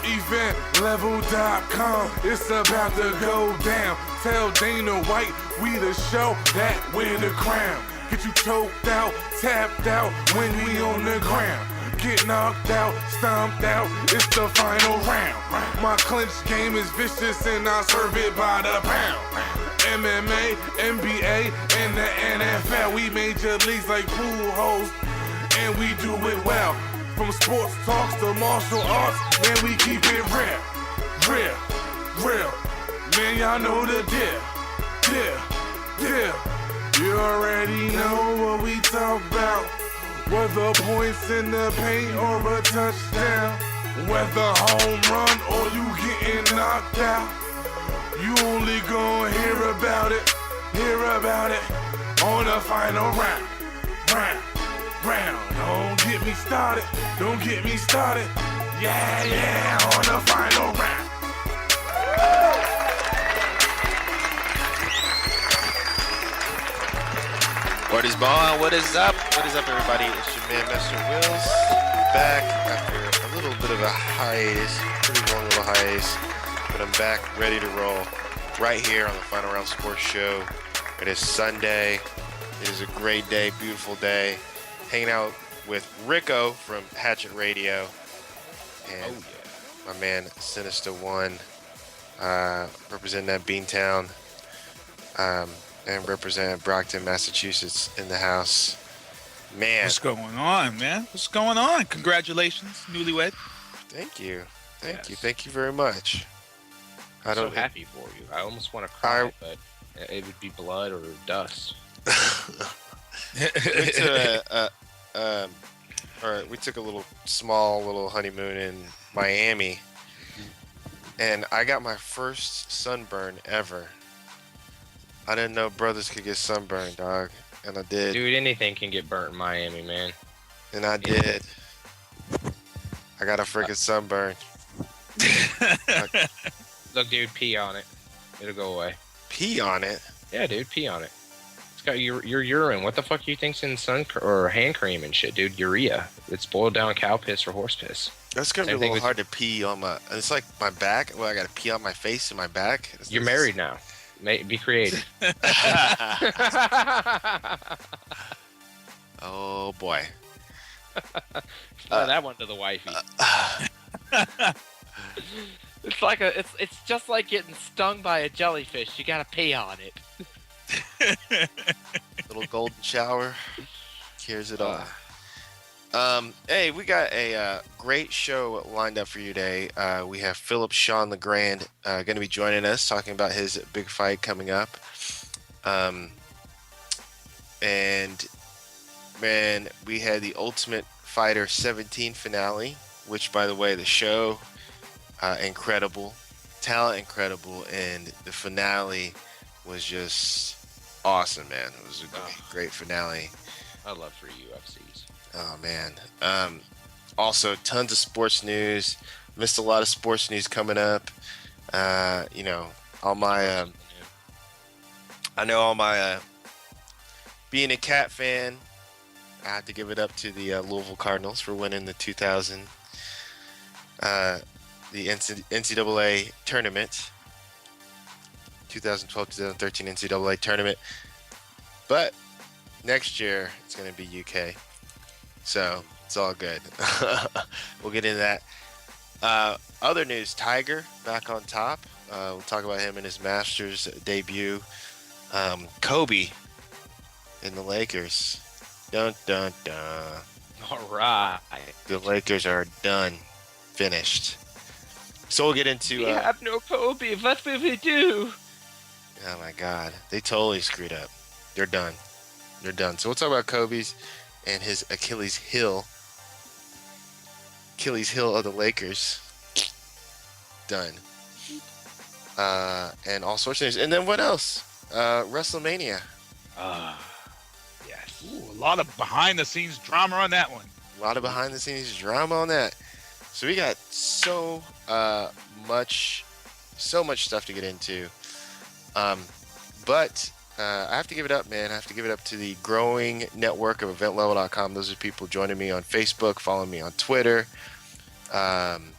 Eventlevel.com, it's about to go down. Tell Dana White we the show that wear the crown. Get you choked out, tapped out when we on the ground. Get knocked out, stomped out, it's the final round. My clinch game is vicious and I serve it by the pound. MMA, NBA, and the NFL, we major leagues like pool holes, and we do it well. From sports talks to martial arts, man, we keep it real. Real, real, man, y'all know the deal. Deal. You already know what we talk about. Whether points in the paint or a touchdown, whether home run or you getting knocked out, you only gonna hear about it on the final round. Don't get me started. Yeah, on the final round. What is ball? What is up? What is up, everybody? It's your man, Mr. Wills. Back after a little bit of a hiatus, pretty long little hiatus, but I'm back, ready to roll, right here on the Final Round Sports Show. It is Sunday. It is a great day, beautiful day. Hanging out with Rico from Hatchet Radio and my man Sinister One, representing that Beantown. And represent Brockton, Massachusetts in the house. Man. What's going on, man? What's going on? Congratulations, newlywed. Thank you. Thank you very much. I'm so happy for you. I almost want to cry, but it would be blood or dust. We took a small honeymoon in Miami, and I got my first sunburn ever. I didn't know brothers could get sunburned, dog, and I did. Dude, anything can get burnt in Miami, man. And I did. I got a freaking sunburn. Look, dude, pee on it. It'll go away. Pee on it? Yeah, dude, pee on it. It's got your urine. What the fuck you think's in or hand cream and shit, dude? Urea. It's boiled down cow piss or horse piss. That's gonna be a little hard to pee on my. It's like my back. Well, I gotta pee on my face and my back. You're married now. Be creative. Oh boy. That one to the wifey. It's just like getting stung by a jellyfish. You gotta pee on it. Little golden shower cures it all. Hey, we got a great show lined up for you today. We have Philip Sean LeGrand going to be joining us, talking about his big fight coming up. And man, we had the Ultimate Fighter 17 finale, which, by the way, the show incredible, talent incredible, and the finale was just awesome, man. It was a great finale. I love free UFCs. Oh man. Also tons of sports news. Missed a lot of sports news coming up. All my being a Cat fan, I have to give it up to the Louisville Cardinals for winning the 2000 the NCAA tournament. 2012-2013 NCAA tournament. But next year it's going to be UK. So it's all good. We'll get into that. Other news, Tiger back on top. We'll talk about him in his Masters debut. Kobe in the Lakers. Dun, dun, dun. All right. The Lakers are done. Finished. So we'll get into... we have no Kobe. What will we do? Oh my God. They totally screwed up. They're done. So we'll talk about Kobe's and his Achilles heel of the Lakers. Done. And all sorts of things. And then what else? WrestleMania. Yes. Ooh, a lot of behind-the-scenes drama on that one. A lot of behind-the-scenes drama on that. So we got so much stuff to get into. But I have to give it up, man. I have to give it up to the growing network of EventLevel.com. Those are people joining me on Facebook, following me on Twitter, following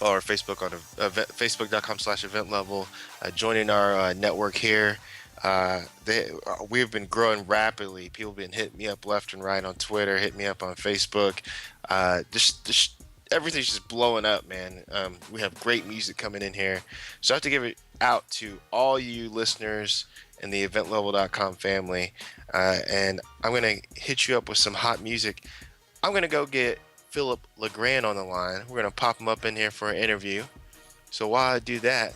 or Facebook on facebook.com/event level, joining our network here. We've been growing rapidly. People have been hitting me up left and right on Twitter, hitting me up on Facebook. Just everything's just blowing up, man. We have great music coming in here. So I have to give it out to all you listeners in the eventlevel.com family. And I'm going to hit you up with some hot music. I'm going to go get Philip LeGrand on the line. We're going to pop him up in here for an interview. So while I do that,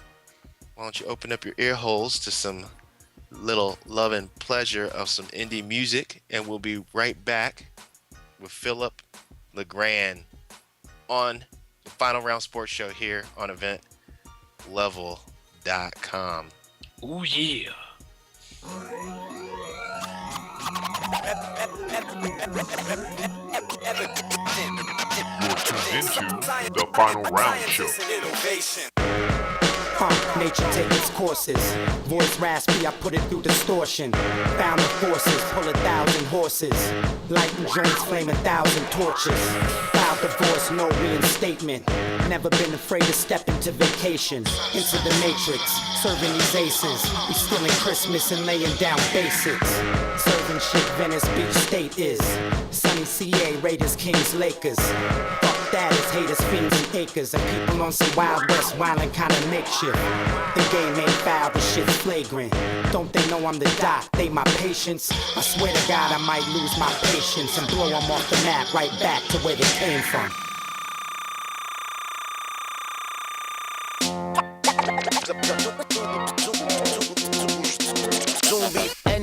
why don't you open up your ear holes to some little love and pleasure of some indie music, and we'll be right back with Philip LeGrand on the Final Round Sports Show here on eventlevel.com. Ooh, yeah. You're tuned into the Final Round Show. Nature take its courses. Voice raspy, I put it through distortion. Found the forces, pull 1,000 horses. Lighting joints, flame 1,000 torches. Filed divorce, no reinstatement. Never been afraid to step into vacation. Into the matrix, serving these aces. We stealing Christmas and laying down basics. Serving shit Venice Beach State is. Sunny CA, Raiders, Kings, Lakers. That is haters, fiends, and acres. And people on some Wild West wildin' kinda makeshift. The game ain't foul, the shit's flagrant. Don't they know I'm the doc, they my patience? I swear to God I might lose my patience and blow them off the map right back to where they came from.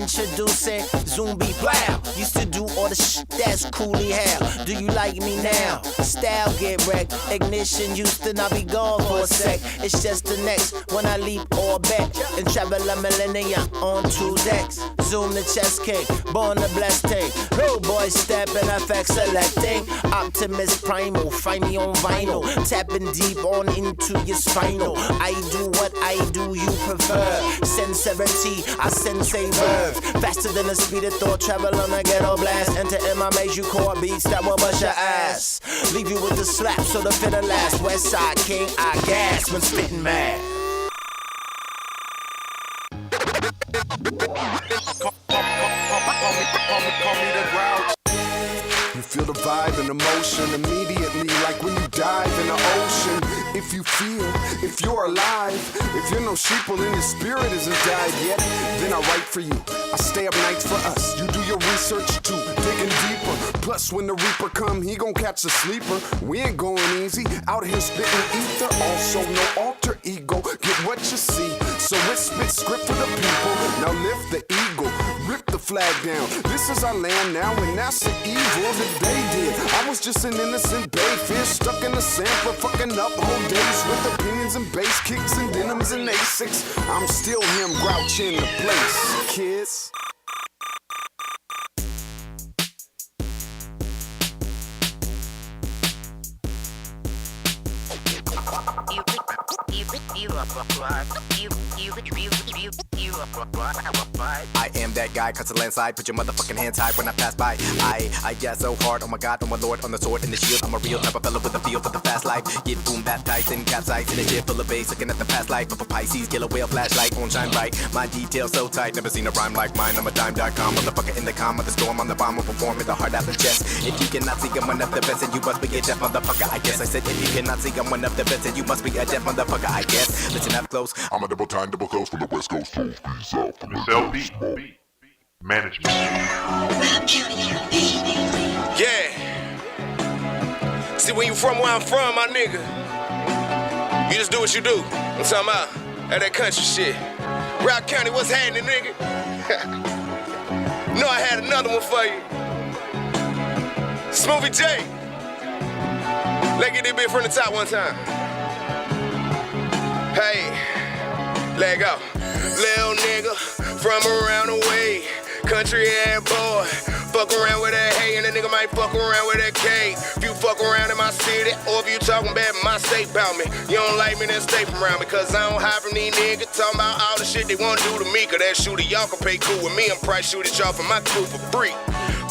Introducing Zombie Plow. Used to do all the shit that's coolly hell. Do you like me now? Style get wrecked. Ignition Houston, I'll be gone for a sec. It's just the next when I leap or back and travel a millennium on 2 decks. Zoom the chess king, born the blessed thing. Little boy stepping, effect selecting. Optimus Primal, find me on vinyl. Tapping deep on into your spinal. I do what I do, you prefer. Sincerity, I sense a verb. Faster than the speed of thought, travel on a ghetto blast. Enter in my maze, you core beats that will bust your ass. Leave you with the slap, so the fitter last. West Side King, I gas when spitting mad. Call me the grouch. You feel the vibe and emotion immediately, like when you dive in the ocean. If you feel, if you're alive, if you're no sheeple and your spirit isn't died yet, then I write for you. I stay up nights for us. You do your research too, digging deeper. Plus, when the Reaper come, he gon' catch a sleeper. We ain't going easy, out here spitting ether. Also, no alter ego, get what you see. So it's spit script for the people. Now lift the eagle, rip the flag down. This is our land now, and that's the evil that they did. I was just an innocent bayfish stuck in the sampler, fucking up whole days with opinions and bass kicks and denims and Asics. I'm still him, Grouch in the place, kids. I am that guy, cuts a landslide, put your motherfucking hands high when I pass by. I get so hard, oh my god, oh my lord, on the sword and the shield. I'm a real type of fella with a feel for the fast life. Get boom baptized and capsized in a ship full of bass, looking at the past life of a Pisces, killer whale flashlight, won't shine bright. My details so tight, never seen a rhyme like mine. I'm a dime.com, motherfucker in the calm of the storm. I'm the bomb, will perform with the heart out the chest. If you cannot see I'm one of the best, then you must be a deaf motherfucker, I guess. I said if you cannot see I'm one of the best, then you must be a deaf motherfucker, I guess. Listen up close. I'm a double time, double close from the West Coast to the South. Miss LP, management. Yeah. See, when you from where I'm from, my nigga, you just do what you do. I'm talking about that country shit. Rock County, what's happening, nigga? No, I had another one for you. Smoothie J. Let's get this bit from the top one time. Hey, let go. Little nigga from around the way. Country ass boy. Fuck around with that hay and a nigga might fuck around with that K. If you fuck around in my city or if you talking bad in my state about me, you don't like me, then stay from around me. Cause I don't hide from these niggas talking about all the shit they wanna do to me. Cause that shooter y'all can pay cool with me and price shoot it y'all for my crew for free.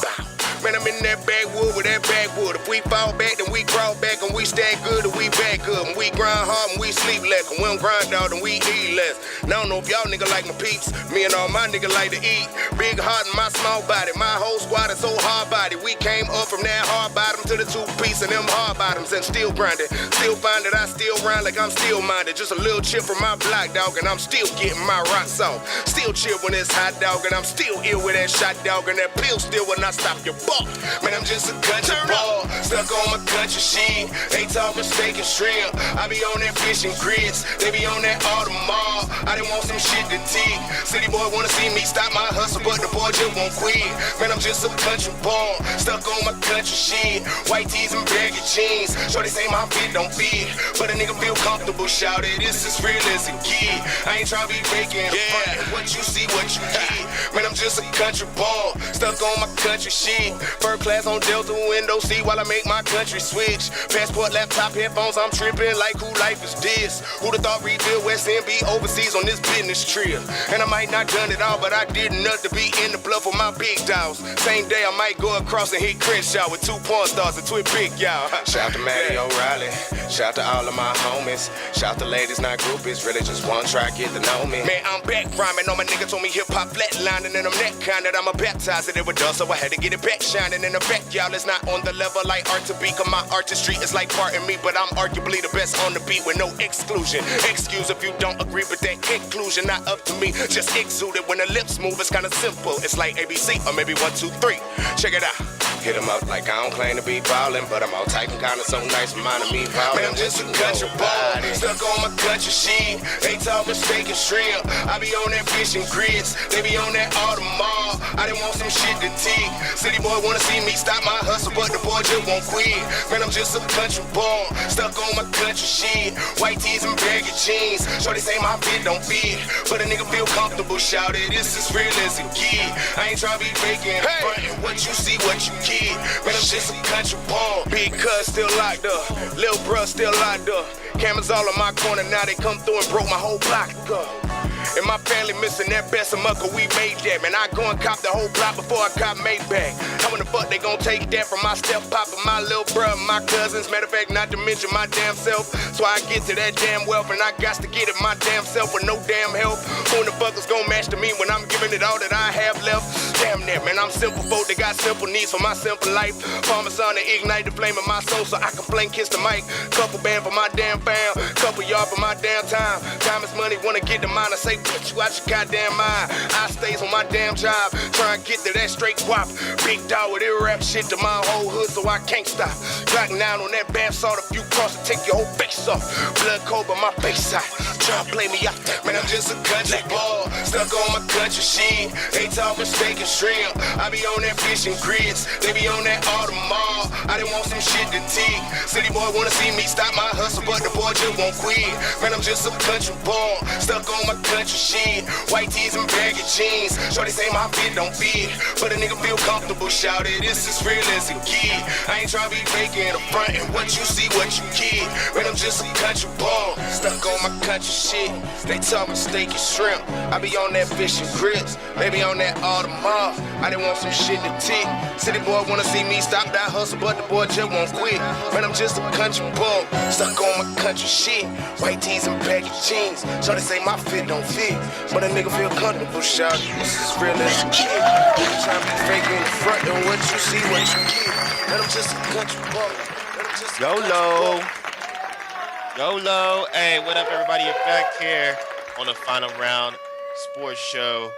Bow. Man, I'm in that backwood with that backwood. If we fall back, then we crawl back, and we stand good, and we back good. And we grind hard, and we sleep less. And we don't grind out, and we eat less. Now, I don't know if y'all nigga like my peeps. Me and all my nigga like to eat. Big heart in my small body. My whole squad is so hard body. We came up from that hard bottom to the two-piece and them hard bottoms and still grinding. Still find that I still grind like I'm still minded. Just a little chip from my block, dog, and I'm still getting my rocks off. Still chill when it's hot, dog, and I'm still ill with that shot, dog, and that pill still will not stop your buck. Man, I'm just a country ball, stuck on my country shit. They talking steak and shrimp. I be on that fish and grits. They be on that Audemars. I didn't want some shit to tick. City boy wanna see me stop my hustle, but the boy just won't quit. Man, I'm just a country ball, stuck on my country shit. White tees and baggy jeans. Shorty say my fit don't fit, but a nigga feel comfortable. Shout it, this is real as a kid. I ain't tryna be faking. Yeah, what you see, what you get. Man, I'm just a country ball, stuck on my country shit. First class on Delta window seat while I make my country switch. Passport, laptop, headphones, I'm tripping like who life is this? Who'da thought rebuild West End be overseas on this business trip? And I might not done it all, but I did enough to be in the bluff with my big dogs. Same day I might go across and hit Crenshaw with 2 porn stars and 2 big y'all. Shout to Maddie O'Reilly, shout to all of my homies. Shout to ladies, not groupies, really just one try get to know me. Man, I'm back rhyming, all my niggas told me hip-hop flatlining, and I'm that kind that I'ma baptize it with dust, so I had to get it back shining. In the back, y'all, it's not on the level like art to be, cause my artistry is like part of me, but I'm arguably the best on the beat with no exclusion. Excuse if you don't agree with that inclusion, not up to me, just exude it. When the lips move, it's kinda simple, it's like ABC, or maybe 1, 2, 3, check it out. Hit 'em up like I don't claim to be ballin', but I'm all tight and kinda so nice, reminding me ballin'. Man, I'm just a country ball, stuck on my country shit. They talkin' steak and shrimp. I be on that fish and grits. They be on that Audemars. I didn't want some shit to tick. City boy wanna see me stop my hustle, but the boy just won't quit. Man, I'm just a country ball, stuck on my country shit. White tees and baggy jeans. Shorty say my fit don't fit, but a nigga feel comfortable. Shout it, this is real as a kid. I ain't tryna be faking. Hey, what you see, what you get. Man, I'm just a country ball. Big cuz still locked up, lil' bruh still locked up. Cameras all on my corner, now they come through and broke my whole block up. And my family missing that best of mucker, we made that. Man, I go and cop the whole block before I cop Maybach. How in the fuck they gon' take that from my step papa, my little bruh, my cousins? Matter of fact, not to mention my damn self. So I get to that damn wealth, and I got to get it my damn self with no damn help. Who in the fuck is gon' match to me when I'm giving it all that I have left? Damn that, man, I'm simple folk that got simple needs for my simple life. Parmesan to ignite the flame of my soul so I can flame kiss the mic. Couple band for my damn fam, couple yard for my damn time. Time is money, wanna get the mine, I say put you out your goddamn mind. I stays on my damn job, trying to get to that straight guap. Big dog with it rap shit to my whole hood, so I can't stop. Glock 9 on that bath salt, if you cross it, take your whole face off. Blood cold, but my face side, try to play me out. Man, I'm just a country ball, stuck on my country shit. They talking steak and shrimp. I be on that fish and grits. They be on that Audemars. I didn't want some shit to tick. City boy wanna see me stop my hustle, but the boy just won't quit. Man, I'm just a country ball, stuck on my country shit. White tees and baggy jeans. Shorty say my fit don't fit, but a nigga feel comfortable. Shout it, this is real as a kid. I ain't tryna be faking the front, and what you see, what you get. Man, I'm just a country ball, stuck on my country shit. They talking steak and shrimp. I be on that fish and grits. Maybe on that Audemars. I didn't want some shit to tick. City boy wanna see me stop that hustle, but the boy just won't quit. Man, I'm just a country ball, stuck on my country shit. White tees and baggy jeans. Shorty say my fit don't fit, but a nigga feel comfortable. Shout it, this is real as a kid. You tryna be faking the front, and what you see, what you get. Man, I'm just a country ball. YOLO. YOLO. Hey, what up, everybody? You're back here on the Final Round Sports Show.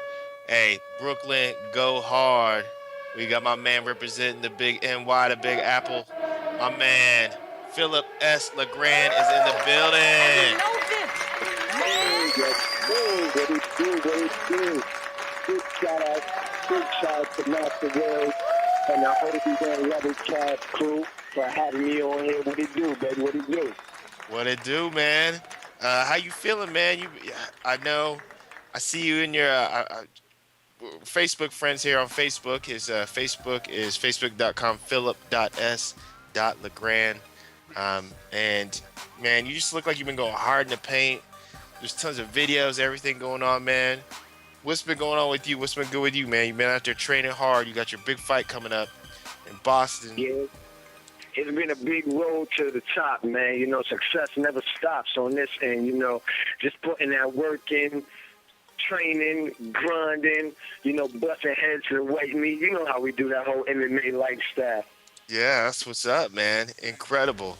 Hey, Brooklyn, go hard. We got my man representing the big NY, the Big Apple. My man, Philip S. LeGrand is in the building. Big shout out to Master World and the OBJ Level Cast crew for having me on here. What it do, baby? What it do? What it do, man? How you feeling, man? I know, I see you in your Facebook friends here on Facebook. His Facebook is facebook.com philip.s.legrand. And man, you just look like you've been going hard in the paint. There's tons of videos, everything going on, man. What's been going on with you? What's been good with you, man? You've been out there training hard. You got your big fight coming up. in Boston. Yeah. It's been a big road to the top, man. You know, success never stops on this end, you know. Just putting that work in, training, grinding, you know, busting heads to the white meat. You know how we do that whole MMA lifestyle. Yeah, that's what's up, man. Incredible.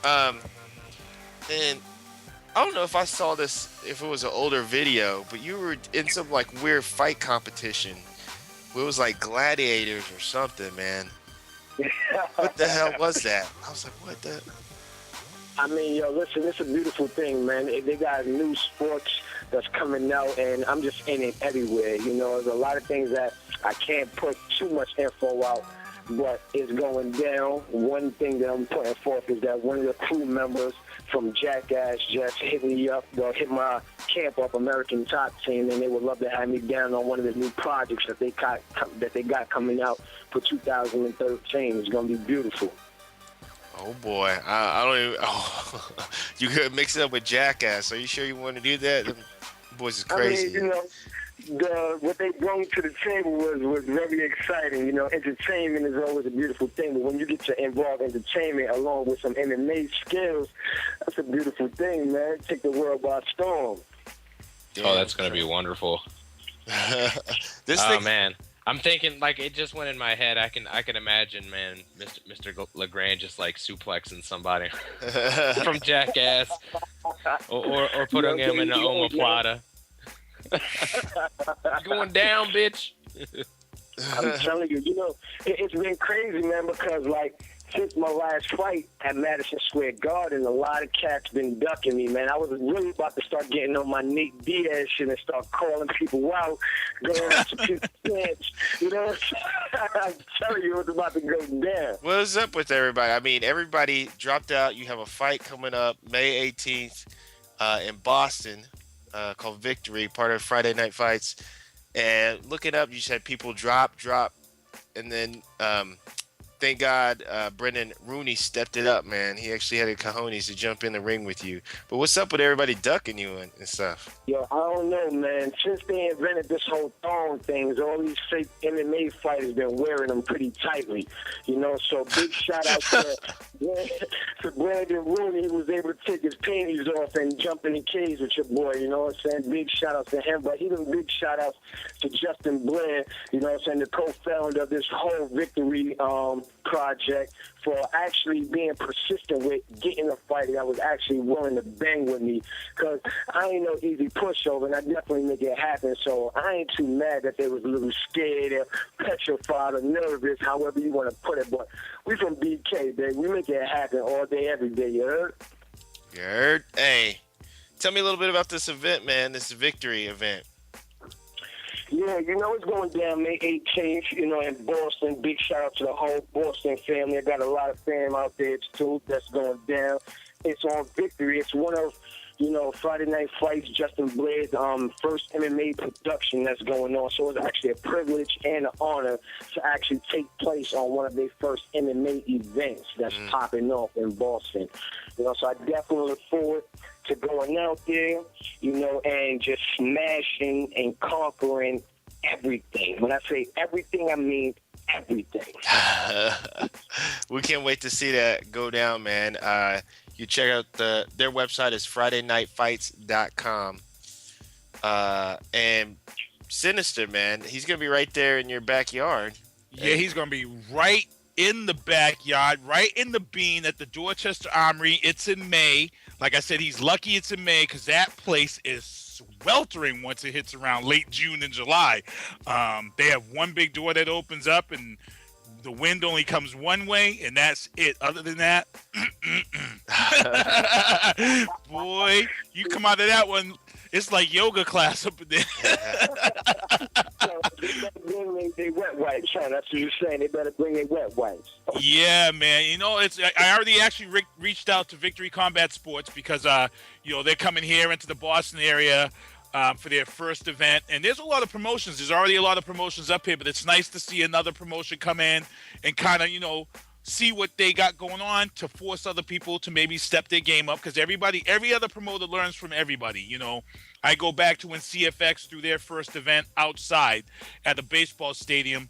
And I don't know if I saw this, if it was an older video, but you were in some like weird fight competition. It was like gladiators or something, man. What the hell was that? I was like, what the? I mean, yo, listen, it's a beautiful thing, man. They got new sports that's coming out, and I'm just in it everywhere. You know, there's a lot of things that I can't put too much info out, but it's going down. One thing that I'm putting forth is that one of the crew members from Jackass just hit me up, hit my camp up, American Top Team, and they would love to have me down on one of the new projects that they got coming out for 2013. It's going to be beautiful. Oh boy, I don't even. Oh, you could mix it up with Jackass. Are you sure you want to do that? Them boys is crazy. I mean, you know, what they brought to the table was very exciting. You know, entertainment is always a beautiful thing, but when you get to involve entertainment along with some MMA skills, that's a beautiful thing, man. Take the world by storm. Oh, that's gonna be wonderful. Man. I'm thinking, like, it just went in my head. I can imagine, man, Mr. LeGrand just like suplexing somebody from Jackass, or putting him in the omoplata. Going down, bitch. I'm telling you, you know, it's been crazy, man, because like since my last fight at Madison Square Garden, a lot of cats been ducking me, man. I was really about to start getting on my Nate Diaz shit and start calling people out, going up to people's pants. You know what I'm telling you, it was about to go down. What's up with everybody? I mean, everybody dropped out. You have a fight coming up May 18th in Boston called Victory, part of Friday Night Fights. And looking up, you said people drop, and then thank God Brendan Rooney stepped it up, man. He actually had the cojones to jump in the ring with you. But what's up with everybody ducking you and stuff? Yo, I don't know, man. Since they invented this whole thong thing, all these fake MMA fighters been wearing them pretty tightly. You know, so big shout out to Brandon Rooney. He was able to take his panties off and jump in the cage with your boy. You know what I'm saying? Big shout out to him. But even big shout out to Justin Blair, you know what I'm saying, the co-founder of this whole Victory project, for actually being persistent with getting a fighter that was actually willing to bang with me, because I ain't no easy pushover, and I definitely make it happen. So I ain't too mad that they was a little scared or petrified or nervous, however you want to put it. But we from BK, baby. We make it happen all day, every day. You heard? You heard? Hey, tell me a little bit about this event, man. This Victory event. Yeah, you know, it's going down May 18th, you know, in Boston. Big shout out to the whole Boston family. I got a lot of fam out there, too, that's going down. It's on Victory. It's one of, you know, Friday Night Fights, Justin Blair's first MMA production that's going on. So it's actually a privilege and an honor to actually take place on one of their first MMA events that's popping off in Boston. You know, so I definitely look forward to going out there, you know, and just smashing and conquering everything. When I say everything, I mean everything. We can't wait to see that go down, man. You check out their website is FridayNightFights.com. And Sinister, man, he's going to be right there in your backyard. Yeah, he's going to be right in the backyard, right in the bean at the Dorchester Armory. It's in May. Like I said, he's lucky it's in May because that place is sweltering once it hits around late June and July. They have one big door that opens up and the wind only comes one way, and that's it. Other than that, boy, you come out of that one, it's like yoga class up in there. They better bring their wet wipes, huh? That's what you're saying. They better bring their wet wipes. Yeah, man. You know, I already actually reached out to Victory Combat Sports because, you know, they're coming here into the Boston area for their first event. And there's a lot of promotions. There's already a lot of promotions up here, but it's nice to see another promotion come in and kind of, you know, see what they got going on to force other people to maybe step their game up, because every other promoter learns from everybody. You know, I go back to when CFX threw their first event outside at a baseball stadium,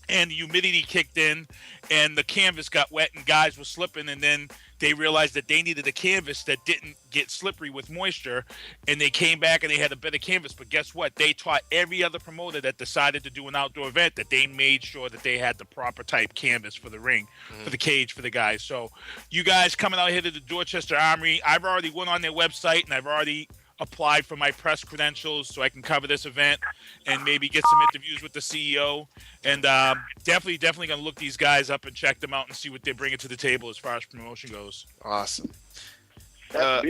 and the humidity kicked in, and the canvas got wet, and guys were slipping, and then they realized that they needed a canvas that didn't get slippery with moisture, and they came back and they had a better canvas. But guess what? They taught every other promoter that decided to do an outdoor event that they made sure that they had the proper type canvas for the ring, for the cage, for the guys. So you guys coming out here to the Dorchester Armory, I've already went on their website, and I've already applied for my press credentials so I can cover this event and maybe get some interviews with the CEO. And definitely going to look these guys up and check them out and see what they're bringing to the table as far as promotion goes. Awesome. That's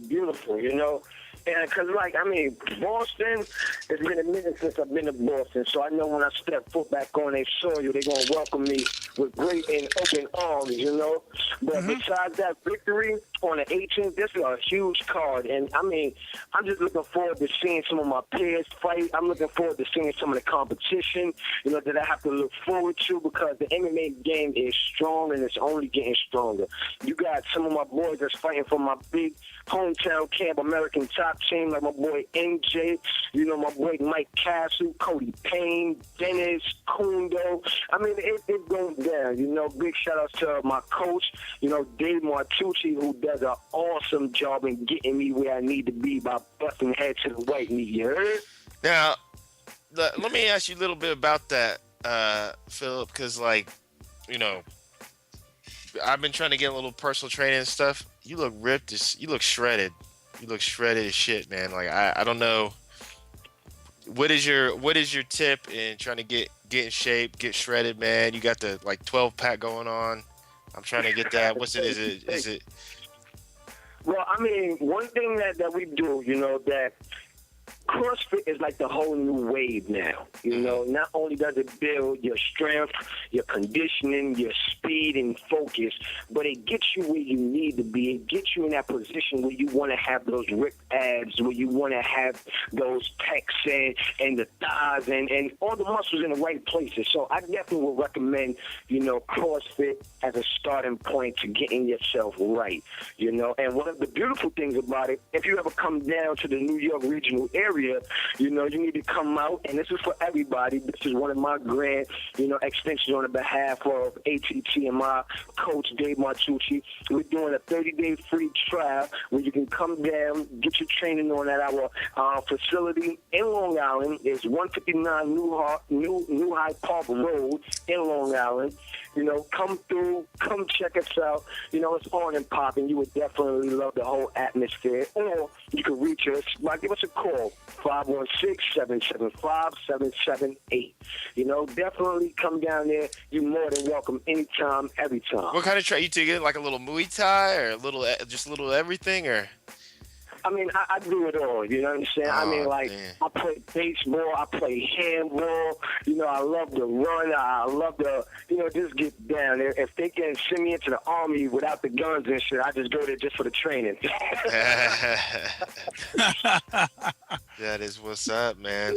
beautiful, you know. And because, like, I mean, Boston, it's been a minute since I've been to Boston, so I know when I step foot back on their soil, they're going to welcome me with great and open arms, you know. But besides that victory on the 18th, this is a huge card. And, I mean, I'm just looking forward to seeing some of my peers fight. I'm looking forward to seeing some of the competition, you know, that I have to look forward to because the MMA game is strong and it's only getting stronger. You got some of my boys that's fighting for my big hometown camp American top team, like my boy NJ, you know, my boy Mike Castle, Cody Payne, Dennis, Kundo. I mean, it goes down, you know. Big shout outs to my coach, you know, Dave Martucci, who does an awesome job in getting me where I need to be by busting head to the white meat, you heard? Now, let me ask you a little bit about that, Philip, because, like, you know, I've been trying to get a little personal training and stuff. You look ripped. You look shredded. You look shredded as shit, man. Like, I don't know. What is your tip in trying to get in shape, get shredded, man? You got the, like, 12-pack going on. I'm trying to get that. What's it? Is it? Well, I mean, one thing that we do, you know, that CrossFit is like the whole new wave now. You know, not only does it build your strength, your conditioning, your speed and focus, but it gets you where you need to be. It gets you in that position where you want to have those ripped abs, where you want to have those pecs and the thighs and all the muscles in the right places. So I definitely would recommend, you know, CrossFit as a starting point to getting yourself right, you know. And one of the beautiful things about it, if you ever come down to the New York regional area, you know, you need to come out, and this is for everybody. This is one of my grand, you know, extensions on the behalf of ATT and my coach, Dave Martucci. We're doing a 30-day free trial where you can come down, get your training on at our facility in Long Island. It's 159 New Hyde Park Road in Long Island. You know, come through, come check us out. You know, it's on and popping. You would definitely love the whole atmosphere. Or you can reach us by give us a call, 516-775-778. You know, definitely come down there. You're more than welcome anytime, every time. What kind of training? You take it like a little Muay Thai or just a little everything, or? I mean, I do it all, you know what I'm saying? I mean, like, I play baseball, I play handball, you know, I love to run, I love to, you know, just get down there. If they can send me into the Army without the guns and shit, I just go there just for the training. That is what's up, man.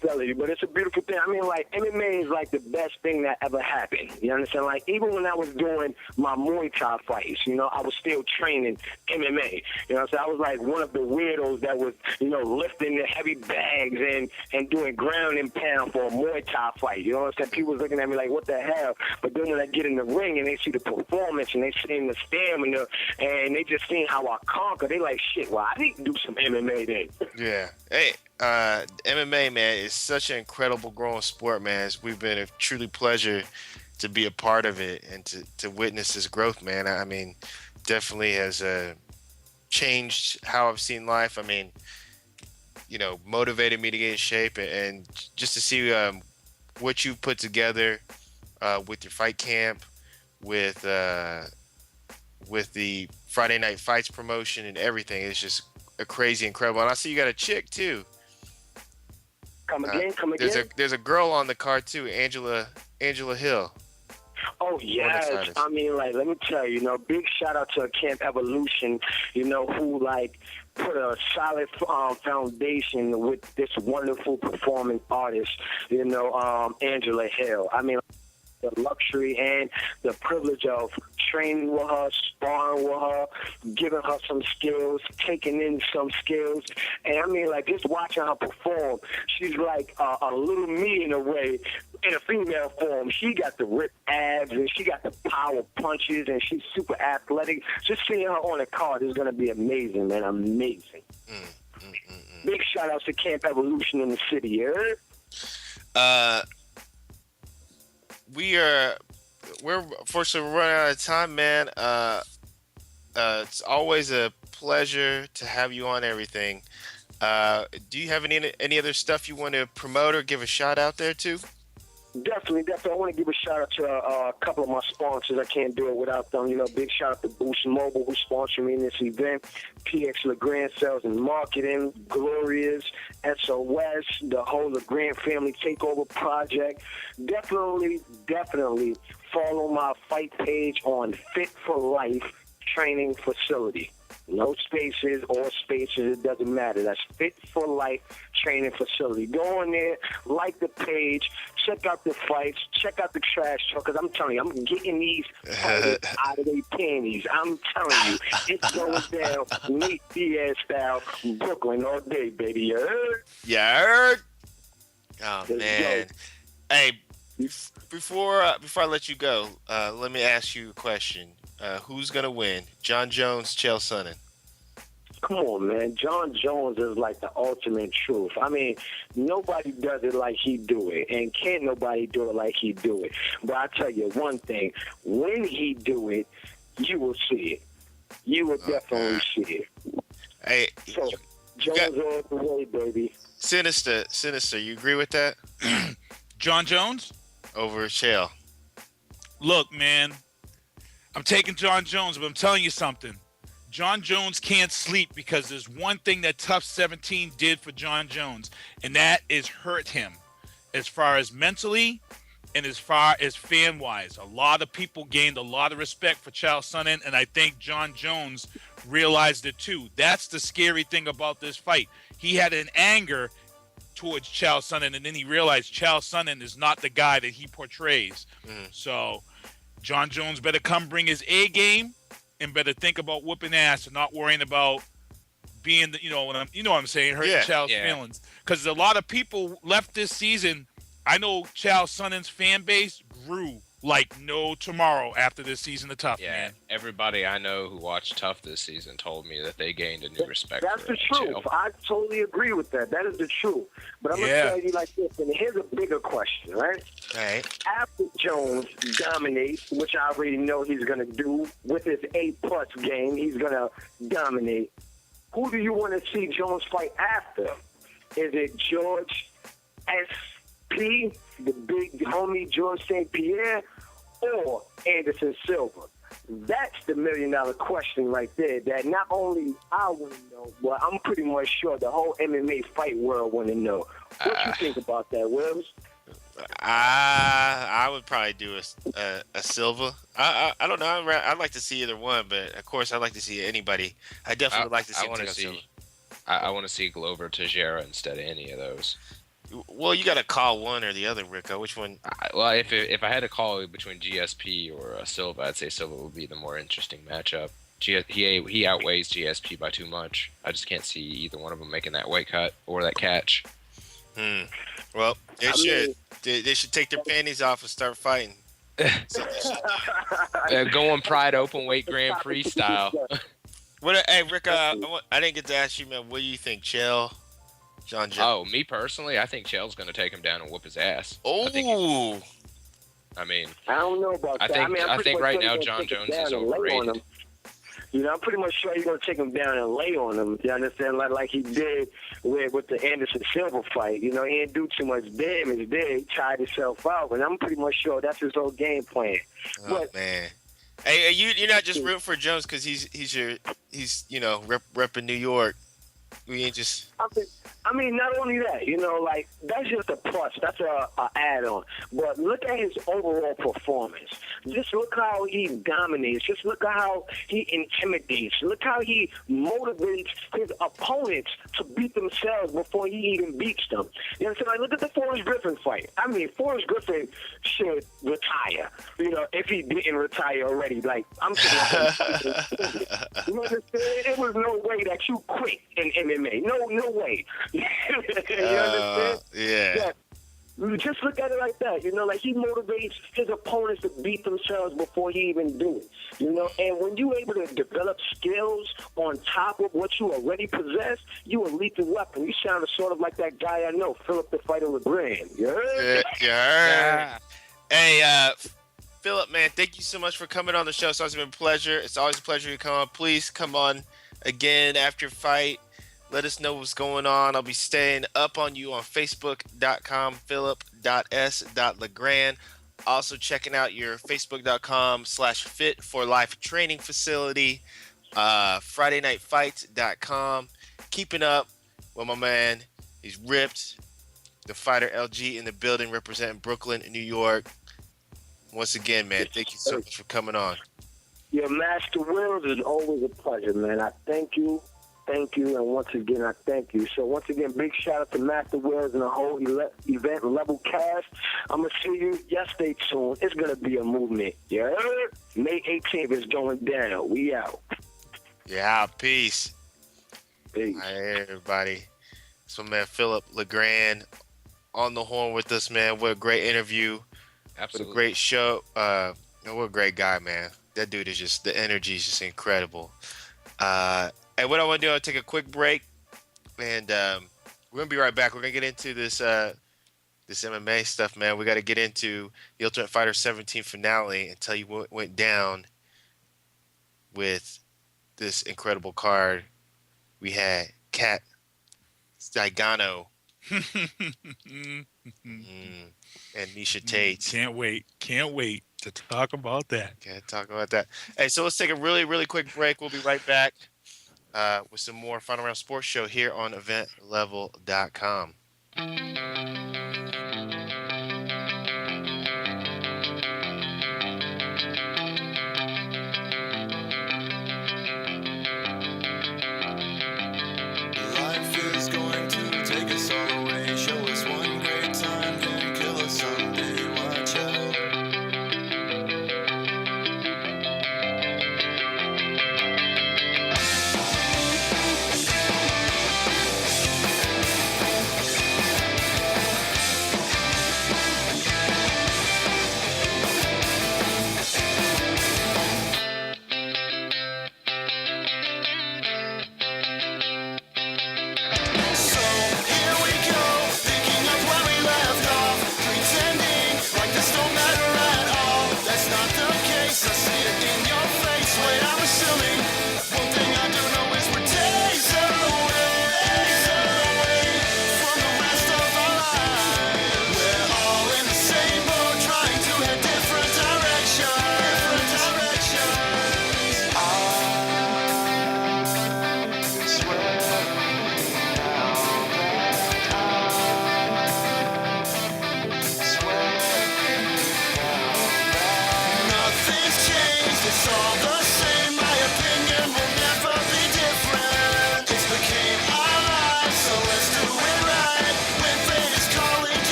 Telling you, but it's a beautiful thing. I mean, like, MMA is like the best thing that ever happened. You understand? Like, even when I was doing my Muay Thai fights, you know, I was still training MMA. You know, so I was like one of the weirdos that was, you know, lifting the heavy bags and doing ground and pound for a Muay Thai fight. You know what I'm saying? People was looking at me like, what the hell? But then when I get in the ring and they see the performance and they see the stamina and they just see how I conquer, they like, shit, well, I need to do some MMA then. Yeah. Hey. MMA, man, is such an incredible growing sport, man. It's been a truly pleasure to be a part of it and to witness this growth, man. I mean, definitely has changed how I've seen life. I mean, you know, motivated me to get in shape and just to see what you put together with your fight camp, with the Friday Night Fights promotion and everything. It's just a crazy, incredible. And I see you got a chick too. Come again. There's a girl on the card too, Angela Hill. Oh, yes. I mean, like, let me tell you, you know, big shout out to Camp Evolution, you know, who, like, put a solid foundation with this wonderful performing artist, you know, Angela Hill. I mean, the luxury and the privilege of training with her, sparring with her, giving her some skills, taking in some skills. And I mean, like, just watching her perform, she's like a little me in a way, in a female form. She got the ripped abs, and she got the power punches, and she's super athletic. Just seeing her on the card is going to be amazing, man. Amazing. Big shout outs to Camp Evolution in the city, you heard? We're fortunately running out of time, man. It's always a pleasure to have you on everything. Do you have any other stuff you want to promote or give a shout out there to? Definitely. I want to give a shout out to a couple of my sponsors. I can't do it without them. You know, big shout out to Boost Mobile, who sponsored me in this event. PX LeGrand Sales and Marketing, Glorious, SOS, the whole LeGrand Family Takeover Project. Definitely follow my fight page on Fit for Life Training Facility. No spaces or spaces, it doesn't matter. That's Fit for Life Training Facility. Go on there, like the page, check out the fights, check out the trash talk, because I'm telling you, I'm getting these fighters out of their panties. I'm telling you, it's going down Nate Diaz style, Brooklyn all day, baby. You heard? Yeah, heard. Oh, man. Hey, before I let you go, let me ask you a question. Who's going to win? John Jones, Chael Sonnen? Come on, man. John Jones is like the ultimate truth. I mean, nobody does it like he do it, and can't nobody do it like he do it. But I tell you one thing, when he do it, you will see it. You will definitely see it. Hey, so, Jones all the way, baby. Sinister, you agree with that? John Jones? Over Chael. Look, man, I'm taking John Jones, but I'm telling you something. John Jones can't sleep because there's one thing that Tough 17 did for John Jones, and that is hurt him as far as mentally and as far as fan-wise. A lot of people gained a lot of respect for Chael Sonnen, and I think John Jones realized it too. That's the scary thing about this fight. He had an anger towards Chael Sonnen, and then he realized Chael Sonnen is not the guy that he portrays. So John Jones better come bring his A game and better think about whooping ass and not worrying about being the, you know what I'm saying, hurting Chael's feelings. Because a lot of people left this season. I know Chael Sonnen's fan base grew like no tomorrow after this season of Tough, man. Everybody I know who watched Tough this season told me that they gained a new respect That's for the truth. Chael. I totally agree with that. That is the truth. But I'm going to tell you like this, and here's a bigger question, right? All right. After Jones dominates, which I already know he's going to do with his A-plus game, he's going to dominate. Who do you want to see Jones fight after? Is it George S.P., the big homie George St. Pierre, or Anderson Silva? That's the million-dollar question right there that not only I want to know, but I'm pretty much sure the whole MMA fight world want to know. What you think about that, Wills? I would probably do a Silva. I don't know. I'd like to see either one, but of course I'd like to see anybody. I definitely would like to see him take on Silva. I want to see Glover Teixeira instead of any of those. Well, you got to call one or the other, Rico. Which one? Well, if I had to call between GSP or Silva, I'd say Silva would be the more interesting matchup. He outweighs GSP by too much. I just can't see either one of them making that weight cut or that catch. Well, they should take their panties off and start fighting. Going Pride Open Weight Grand Prix style. Hey, Rick, I didn't get to ask you, man. What do you think, Chael? John Jones? Oh, me personally, I think Chael's going to take him down and whoop his ass. Oh. I mean, I don't know about that. I think right now John Jones is overrated. You know, I'm pretty much sure he's going to take him down and lay on him. You understand? Like he did with the Anderson Silva fight. You know, he didn't do too much damage there. He tired himself out. And I'm pretty much sure that's his whole game plan. Oh, man. Hey, you're not just rooting for Jones because he's repping New York. We ain't just. I mean, not only that, you know, like, that's just a plus. That's a add-on. But look at his overall performance. Just look how he dominates. Just look at how he intimidates. Look how he motivates his opponents to beat themselves before he even beats them. You know what I'm saying? Like, look at the Forrest Griffin fight. I mean, Forrest Griffin should retire, you know, if he didn't retire already. Like, I'm saying, you understand? There was no way that you quit in MMA. No way. You understand? Yeah. Just look at it like that. You know, like, he motivates his opponents to beat themselves before he even do it. You know, and when you're able to develop skills on top of what you already possess, you a lethal weapon. You sound sort of like that guy I know, Philip the Fighter LeGrand. You heard? Yeah. Hey, Philip, man, thank you so much for coming on the show. It's always been a pleasure. It's always a pleasure to come on. Please come on again after your fight. Let us know what's going on. I'll be staying up on you on Facebook.com, philip.s.legrand. Also checking out your Facebook.com/Fit for Life training facility, FridayNightFights.com. Keeping up with my man. He's ripped. The fighter LG in the building, representing Brooklyn, New York. Once again, man, thank you so much for coming on. Your Master Wills, is always a pleasure, man. I thank you. Thank you, and once again, I thank you. So once again, big shout out to Master Wills and the whole event level cast. I'm going to see you. Y'all stay tuned. It's going to be a movement. You heard? May 18th is going down. We out. Yeah, peace. Peace. All right, everybody. So, man, Philip LeGrand on the horn with us, man. What a great interview. Absolutely. What a great show. What a great guy, man. That dude is just, the energy is just incredible. And what I want to do, I'll take a quick break, and we're going to be right back. We're going to get into this this MMA stuff, man. We got to get into the Ultimate Fighter 17 finale and tell you what went down with this incredible card. We had Kat Zingano and Miesha Tate. Can't wait to talk about that. Can't talk about that. Hey, so let's take a really, really quick break. We'll be right back with some more Final Round Sports Show here on eventlevel.com. Life is going to take us all away. Show us one great time, then kill us someday. Watch out.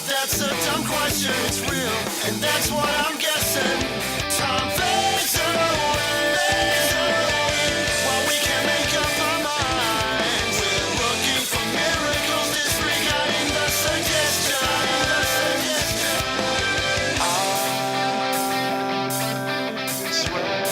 That's a dumb question, it's real, and that's what I'm guessing. Time fades away, while we can't make up our minds. We're looking for miracles, disregarding the suggestion. I swear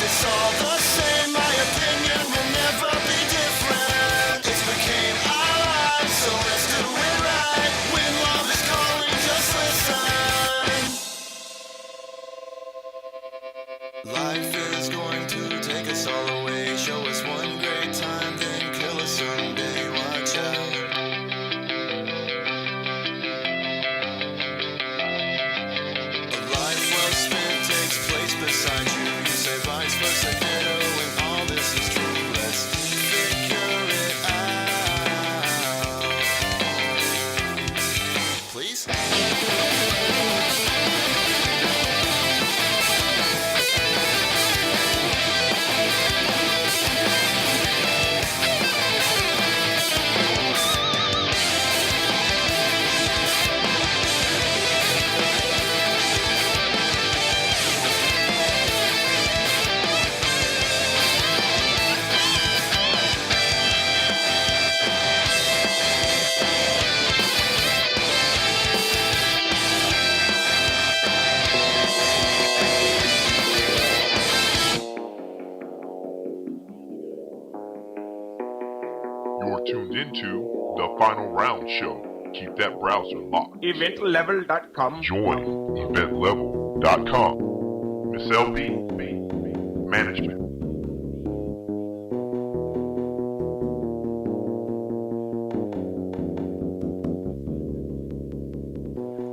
it's all the same, my opinion. away. Show us one great time, then kill us someday. Watch out. A life well spent takes place beside you. You say vice versa, kiddo, and all this is true. Let's figure it out. Please? You're tuned into the Final Round Show. Keep that browser locked. Eventlevel.com. Join eventlevel.com. Miss LP, management.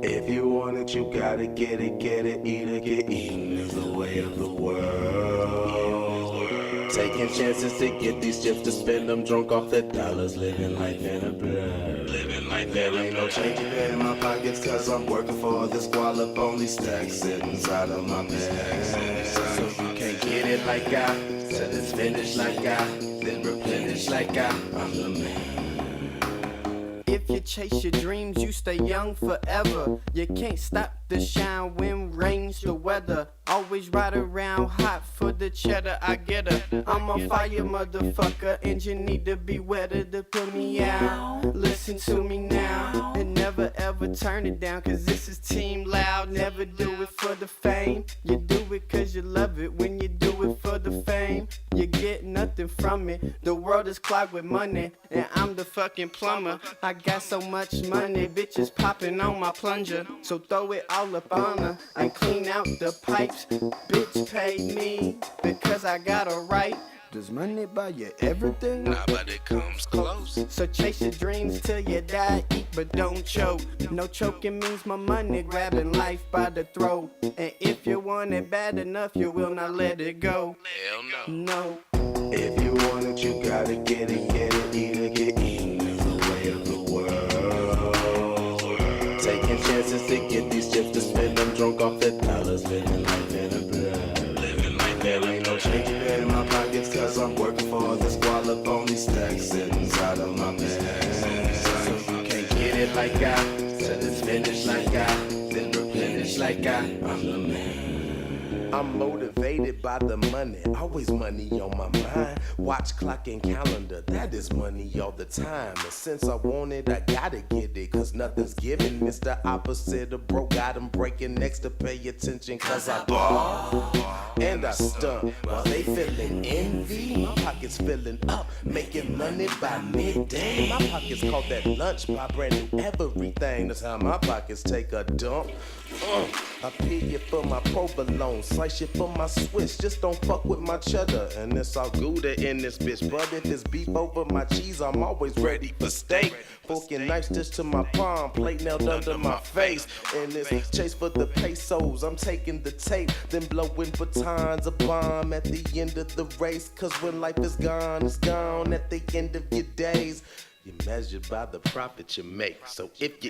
If you want it, you gotta get it, eat it, get eaten is the way of the world. Taking chances to get these chips to spend them drunk off the dollars, living life in a blur. There ain't no change in my pockets, cause I'm working for this squalor, only stacks sit inside of my bag. So you can't get it like I said, it's finished like I, then replenish like I'm the man. If you chase your dreams, you stay young forever. You can't stop the shine, wind, rains, the weather. Always ride around hot for the cheddar, I get her. I'm a fire motherfucker, and you need to be wetter to put me out. Listen to me now, and never ever turn it down, cause this is Team Loud. Never do it for the fame, you do it cause you love it. When you do it for the fame, you get nothing from it. The world is clogged with money, and I'm the fucking plumber. I got so much money, bitches popping on my plunger. So throw it all up on her and clean out the pipes. Bitch pay me because I got a right. Does money buy you everything? Nah, but it comes close. So chase your dreams till you die, eat but don't choke. No choking means my money grabbing life by the throat. And if you want it bad enough, you will not let it go. Hell no. No. If you want it, you gotta get it, eat it, get eaten is the way of the world. Taking chances to get these chips to spend them drunk off the dollars, living life in a blur. There ain't no change in my pockets, cause I'm working for the squalor, only stacks sit inside of my bag. So you can't get it like I said, it's finished like I, then replenish like I'm the man. I'm motivated by the money, always money on my mind. Watch, clock, and calendar, that is money all the time. And since I want it, I gotta get it, cause nothing's given. Mr. Opposite of broke, got him breaking next to pay attention, cause I ball and I stunt while they feeling envy. My pockets filling up, making money by midday. My pockets call that lunch by brand new everything. That's how my pockets take a dump. I pay you for my provolone, slice you for my Swiss. Just don't fuck with my cheddar, and it's all Gouda in this bitch. But if it's beef over my cheese, I'm always ready for steak. Fork and knife stitched to my palm, plate nailed under my face. In this chase for the pesos, I'm taking the tape, then blowing batons, a bomb at the end of the race. Cause when life is gone, it's gone at the end of your days. You're measured by the profit you make. So if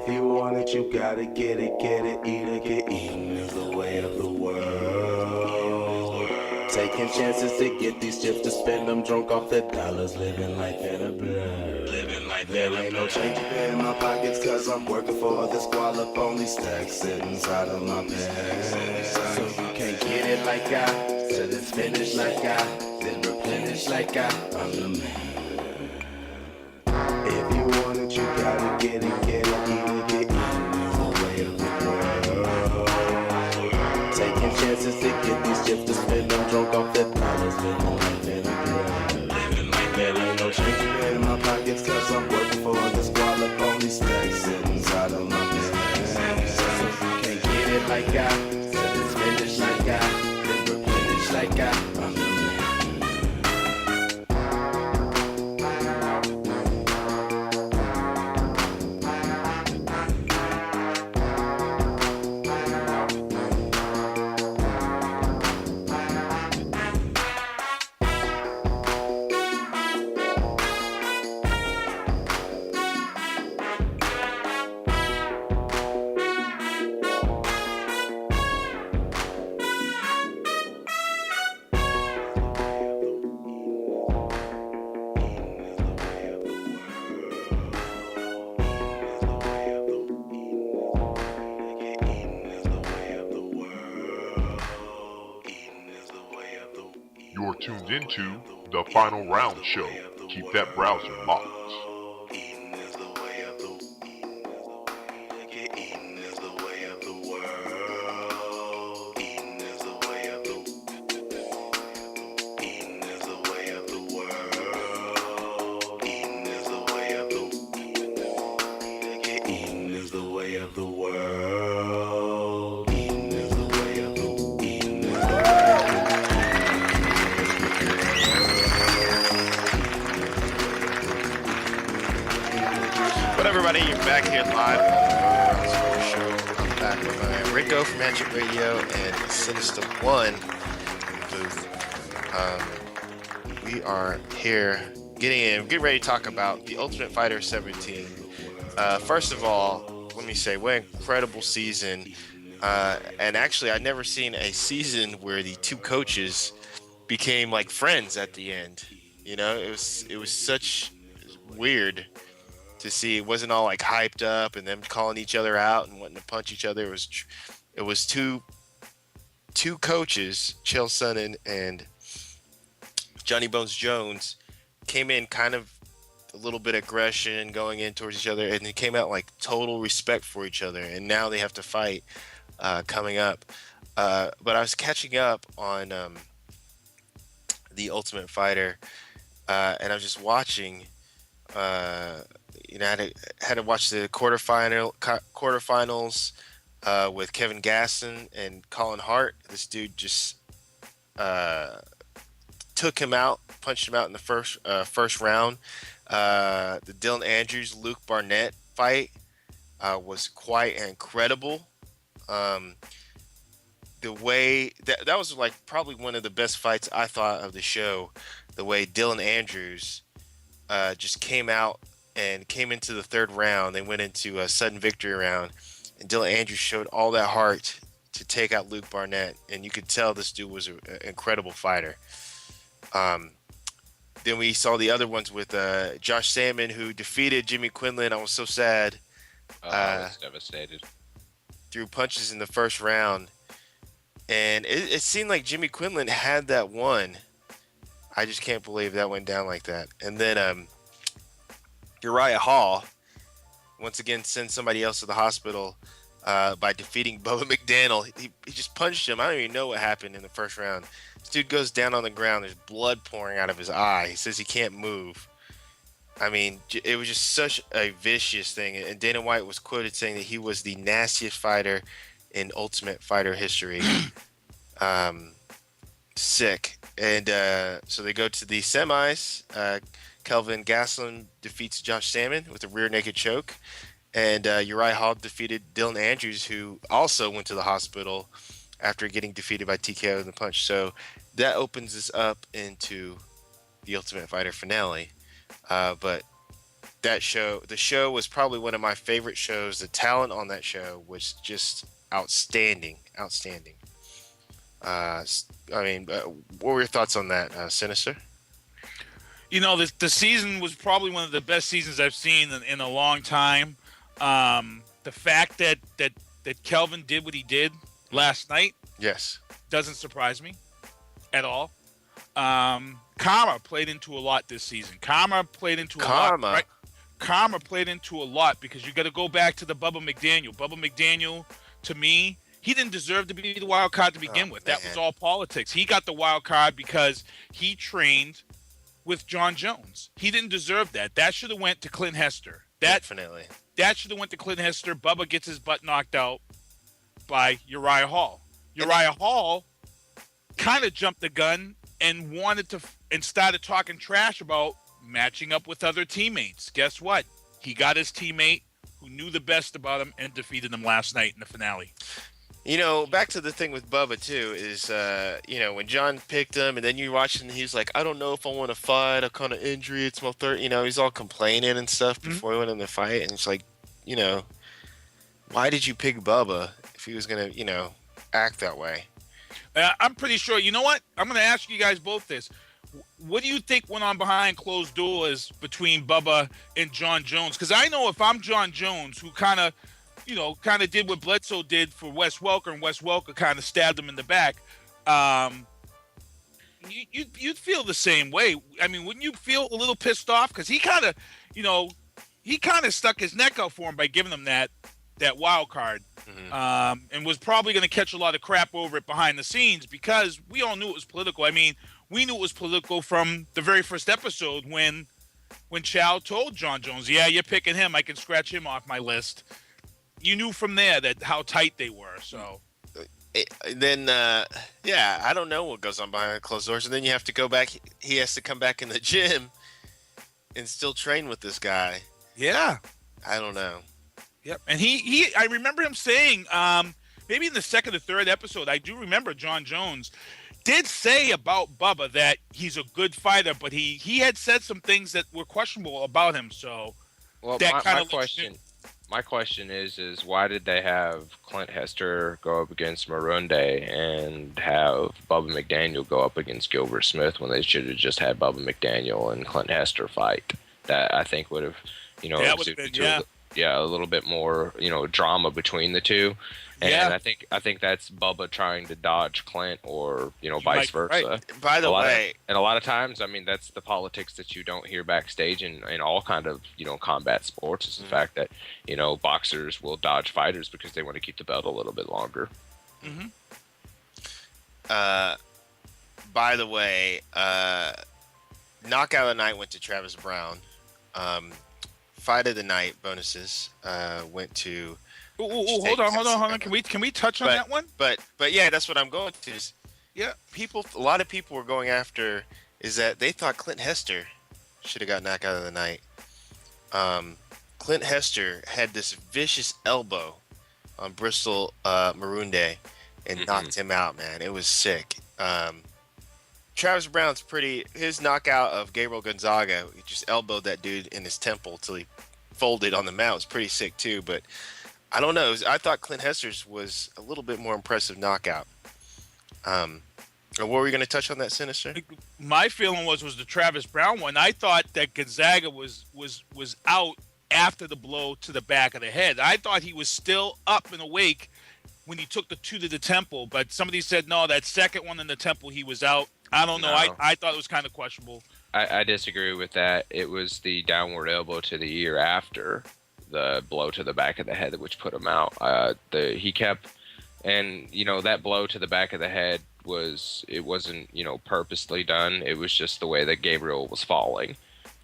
you want it, you gotta get it, eat it, get eaten is the way of the world. Taking chances to get these chips to spend them drunk off the dollars, living life in a blur. There ain't no change in my pockets, cause I'm working for the squalor, only stacks sit inside of my bag. So you can't get it like I said, it's finished like I, then replenish like I'm the man. If you want it, you gotta get it, eat it, get eaten is the way of the world. Taking chances to get these chips to spend them drunk off the dollars, living life in a blur. There ain't no change in my pockets, cause I'm working for the squalor, only stacks sit inside of my bag. So you can't get it like I said, it's finished like I, then replenish like I'm You're tuned into the Final Round Show. Keep that browser locked. What up, everybody? You're back here live on the Final Round Show. I'm back with Rico from Magic Radio and Sinister One in the booth. We are here getting ready to talk about the Ultimate Fighter 17. First of all, let me say, what an incredible season. And actually, I'd never seen a season where the two coaches became like friends at the end. You know, it was such weird to see. It wasn't all like hyped up and them calling each other out and wanting to punch each other. It was two coaches, Chael Sonnen and Johnny Bones Jones, came in kind of a little bit of aggression going in towards each other, and they came out like total respect for each other. And now they have to fight coming up. But I was catching up on the Ultimate Fighter, and I was just watching. I had to watch the quarterfinals with Kevin Gaston and Colin Hart. This dude just took him out, punched him out in the first round. The Dylan Andrews Luke Barnett fight was quite incredible. The way that was like probably one of the best fights I thought of the show. The way Dylan Andrews just came out and came into the third round. They went into a sudden victory round, and Dylan Andrews showed all that heart to take out Luke Barnett, and you could tell this dude was an incredible fighter. Then we saw the other ones with Josh Salmon, who defeated Jimmy Quinlan. I was so sad. I was devastated. Threw punches in the first round, and it seemed like Jimmy Quinlan had that one. I just can't believe that went down like that. And then Uriah Hall once again sends somebody else to the hospital by defeating Bubba McDaniel. He just punched him. I don't even know what happened in the first round. This dude goes down on the ground. There's blood pouring out of his eye. He says he can't move. I mean, it was just such a vicious thing. And Dana White was quoted saying that he was the nastiest fighter in Ultimate Fighter history. Sick. And so they go to the semis. Kelvin Gastelum defeats Josh Salmon with a rear naked choke. And Uriah Hall defeated Dylan Andrews, who also went to the hospital after getting defeated by TKO in the punch. So that opens us up into the Ultimate Fighter finale. But the show was probably one of my favorite shows. The talent on that show was just outstanding. What were your thoughts on that, Sinister? You know, the season was probably one of the best seasons I've seen in a long time. The fact that Kelvin did what he did last night, yes, doesn't surprise me at all. Karma played into a lot this season. Karma played into a lot. Right? Karma played into a lot because you got to go back to the Bubba McDaniel. Bubba McDaniel, to me, he didn't deserve to be the wild card to begin with. That was all politics. He got the wild card because he trained with John Jones. He didn't deserve that. That should have went to Clint Hester. Definitely. That should have went to Clint Hester. Bubba gets his butt knocked out by Uriah Hall. Uriah Hall kind of jumped the gun and started talking trash about matching up with other teammates. Guess what? He got his teammate who knew the best about him and defeated him last night in the finale. You know, back to the thing with Bubba, too, is, when John picked him, and then you watched him, he's like, I don't know if I want to fight. I kind of injury. It's my third. He's all complaining and stuff before he went in the fight. And it's like, why did you pick Bubba if he was going to, act that way? I'm pretty sure. You know what? I'm going to ask you guys both this. What do you think went on behind closed doors between Bubba and John Jones? Because I know if I'm John Jones, who kind of did what Bledsoe did for Wes Welker, and Wes Welker kind of stabbed him in the back. you'd feel the same way. I mean, wouldn't you feel a little pissed off? Because he kind of, stuck his neck out for him by giving him that wild card, and was probably going to catch a lot of crap over it behind the scenes because we all knew it was political. I mean, we knew it was political from the very first episode when Chow told John Jones, "Yeah, you're picking him. I can scratch him off my list." You knew from there that how tight they were. So. I don't know what goes on behind closed doors, and then you have to go back. He has to come back in the gym and still train with this guy. Yeah, I don't know. Yep, and I remember him saying, maybe in the second or third episode, I do remember John Jones did say about Bubba that he's a good fighter, but he had said some things that were questionable about him. So, well, my question is why did they have Clint Hester go up against Marunde and have Bubba McDaniel go up against Gilbert Smith when they should have just had Bubba McDaniel and Clint Hester fight? That I think would have, a little bit more, drama between the two. And I think that's Bubba trying to dodge Clint, or vice versa. Right. By the way, and a lot of times, I mean, that's the politics that you don't hear backstage in all kind of combat sports. Is the fact that boxers will dodge fighters because they want to keep the belt a little bit longer. Mm-hmm. By the way, knockout of the night went to Travis Brown. Fight of the night bonuses went to. Hold on. Can we touch on that one? But yeah, that's what I'm going to. A lot of people were going after is that they thought Clint Hester should have got knockout of the night. Clint Hester had this vicious elbow on Bristol Marunde and knocked him out, man. It was sick. Travis Brown's his knockout of Gabriel Gonzaga, he just elbowed that dude in his temple till he folded on the mat. It was pretty sick too, but I don't know. I thought Clint Hester's was a little bit more impressive knockout. What were we going to touch on that, Sinister? My feeling was the Travis Brown one. I thought that Gonzaga was out after the blow to the back of the head. I thought he was still up and awake when he took the two to the temple, but somebody said no, that second one in the temple he was out. I don't know. No. I thought it was kind of questionable. I disagree with that. It was the downward elbow to the ear after the blow to the back of the head which put him out. He kept, and that blow to the back of the head wasn't purposely done. It was just the way that Gabriel was falling.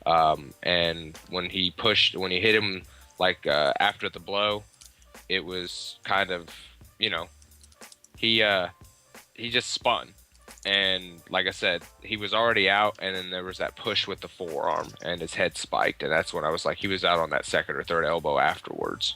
And when he hit him after the blow, it was kind of he just spun. And like I said, he was already out, and then there was that push with the forearm, and his head spiked, and that's when I was like, he was out on that second or third elbow afterwards.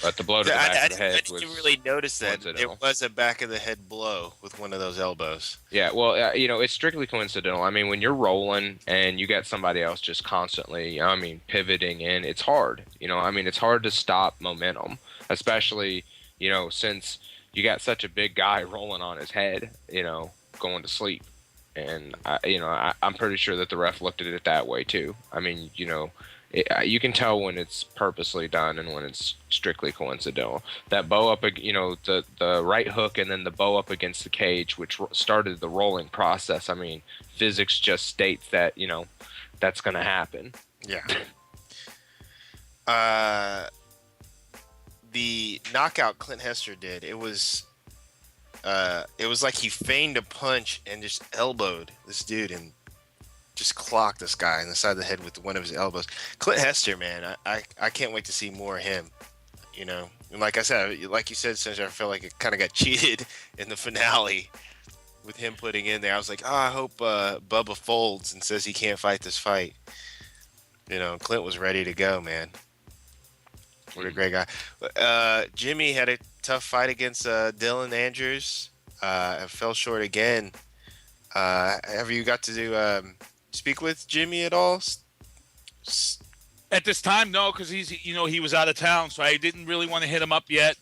But the blow to the back of the head was... I didn't really notice that. It was a back of the head blow with one of those elbows. Yeah, well, it's strictly coincidental. I mean, when you're rolling and you got somebody else just constantly, pivoting in, it's hard. It's hard to stop momentum, especially, since... you got such a big guy rolling on his head, going to sleep. And, I'm pretty sure that the ref looked at it that way, too. I mean, you can tell when it's purposely done and when it's strictly coincidental. That bow up, the right hook and then the bow up against the cage, which started the rolling process. I mean, physics just states that, that's going to happen. Yeah. The knockout Clint Hester did, it was like he feigned a punch and just elbowed this dude and just clocked this guy in the side of the head with one of his elbows. Clint Hester, man, I can't wait to see more of him. And like I said, like you said, Senator, I felt like it kind of got cheated in the finale with him putting in there. I was like, I hope Bubba folds and says he can't fight this fight. Clint was ready to go, man. What a great guy. Jimmy had a tough fight against Dylan Andrews. Fell short again. Have you got to speak with Jimmy at all? At this time, no, because he was out of town, so I didn't really want to hit him up yet.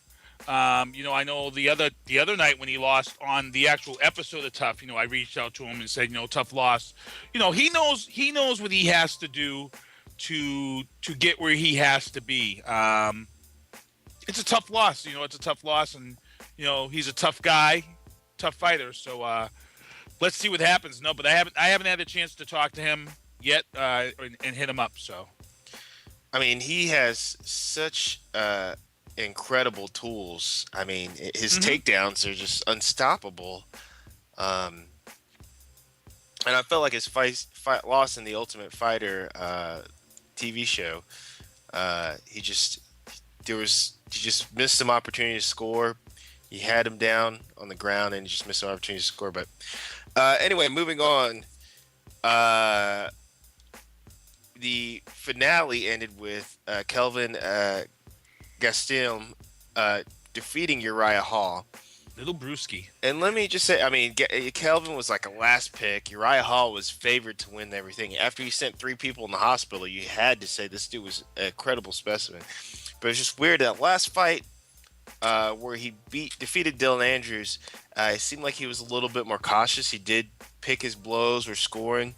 I know the other night when he lost on the actual episode of Tough, I reached out to him and said, tough loss. He knows what he has to do to get where he has to be. It's a tough loss, and he's a tough guy, tough fighter. So let's see what happens. No, but I haven't had a chance to talk to him yet and hit him up. So, I mean, he has such incredible tools. I mean, his takedowns are just unstoppable. And I felt like his fight loss in the Ultimate Fighter TV show, he just missed some opportunity to score. He had him down on the ground and he just missed an opportunity to score. But anyway, moving on. The finale ended with Kelvin Gastelum defeating Uriah Hall. Little brewski. And let me just say, I mean, Kelvin was like a last pick. Uriah Hall was favored to win everything. After he sent 3 people in the hospital, you had to say this dude was a credible specimen. But it's just weird that last fight where he defeated Dylan Andrews, it seemed like he was a little bit more cautious. He did pick his blows or scoring.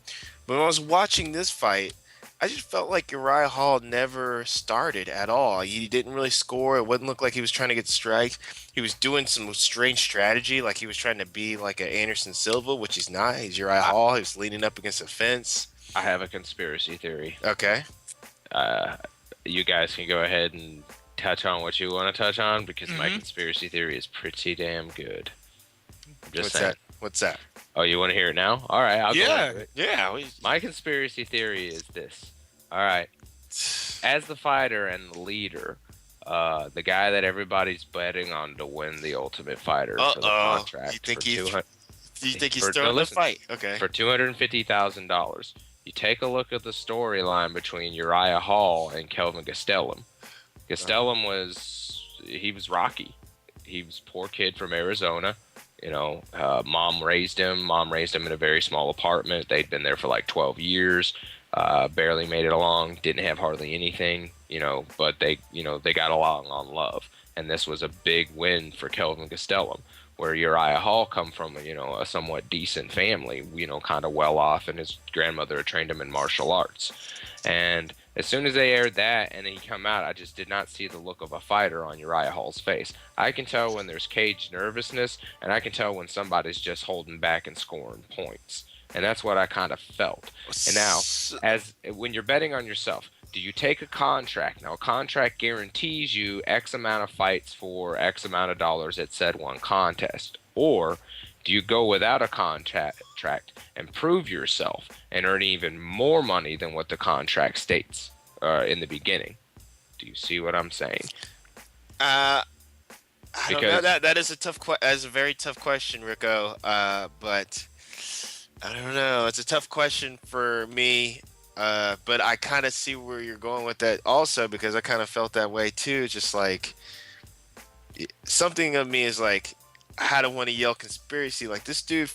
But when I was watching this fight, I just felt like Uriah Hall never started at all. He didn't really score. It wouldn't look like he was trying to get strikes. He was doing some strange strategy, like he was trying to be like an Anderson Silva, which he's not. He's Uriah Hall. He was leaning up against a fence. I have a conspiracy theory. Okay. You guys can go ahead and touch on what you want to touch on because my conspiracy theory is pretty damn good. I'm just saying. What's that? Oh, you want to hear it now? All right, I'll go into it. Yeah. My conspiracy theory is this. All right. As the fighter and the leader, the guy that everybody's betting on to win the Ultimate Fighter for the contract. You think he's for throwing the fight? Okay. For $250,000. You take a look at the storyline between Uriah Hall and Kelvin Gastelum. Gastelum was Rocky. He was a poor kid from Arizona. You know, mom raised him in a very small apartment. They'd been there for like 12 years, barely made it along, didn't have hardly anything, you know, but they got along on love. And this was a big win for Kelvin Gastelum, where Uriah Hall come from, a somewhat decent family, kind of well off, and his grandmother had trained him in martial arts. And as soon as they aired that and he come out, I just did not see the look of a fighter on Uriah Hall's face. I can tell when there's cage nervousness, and I can tell when somebody's just holding back and scoring points. And that's what I kind of felt. And now, when you're betting on yourself, do you take a contract? Now, a contract guarantees you X amount of fights for X amount of dollars at said one contest. Or do you go without a contract and prove yourself and earn even more money than what the contract states in the beginning? Do you see what I'm saying? I don't know. That is a very tough question, Rico. But I don't know. It's a tough question for me. But I kind of see where you're going with that also, because I kind of felt that way too. Just like something of me is like, I don't want to yell conspiracy. Like, this dude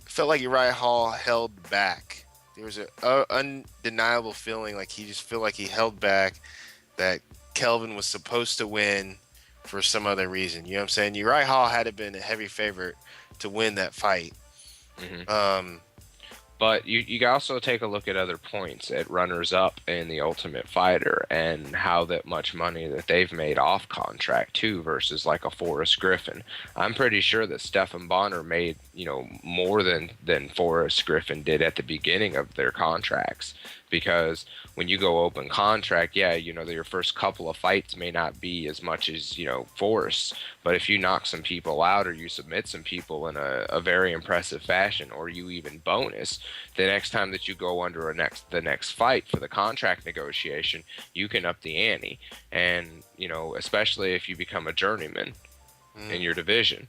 felt like Uriah Hall held back. There was an undeniable feeling like he just felt like he held back, that Kelvin was supposed to win for some other reason. You know what I'm saying? Uriah Hall had been a heavy favorite to win that fight. But you can also take a look at other points at runners-up in the Ultimate Fighter and how that much money that they've made off contract too, versus like a Forrest Griffin. I'm pretty sure that Stephan Bonnar made more than Forrest Griffin did at the beginning of their contracts, because when you go open contract, your first couple of fights may not be as much as Forrest, but if you knock some people out or you submit some people in a very impressive fashion, or you even bonus, the next time that you go under the next fight for the contract negotiation, you can up the ante. And especially if you become a journeyman in your division.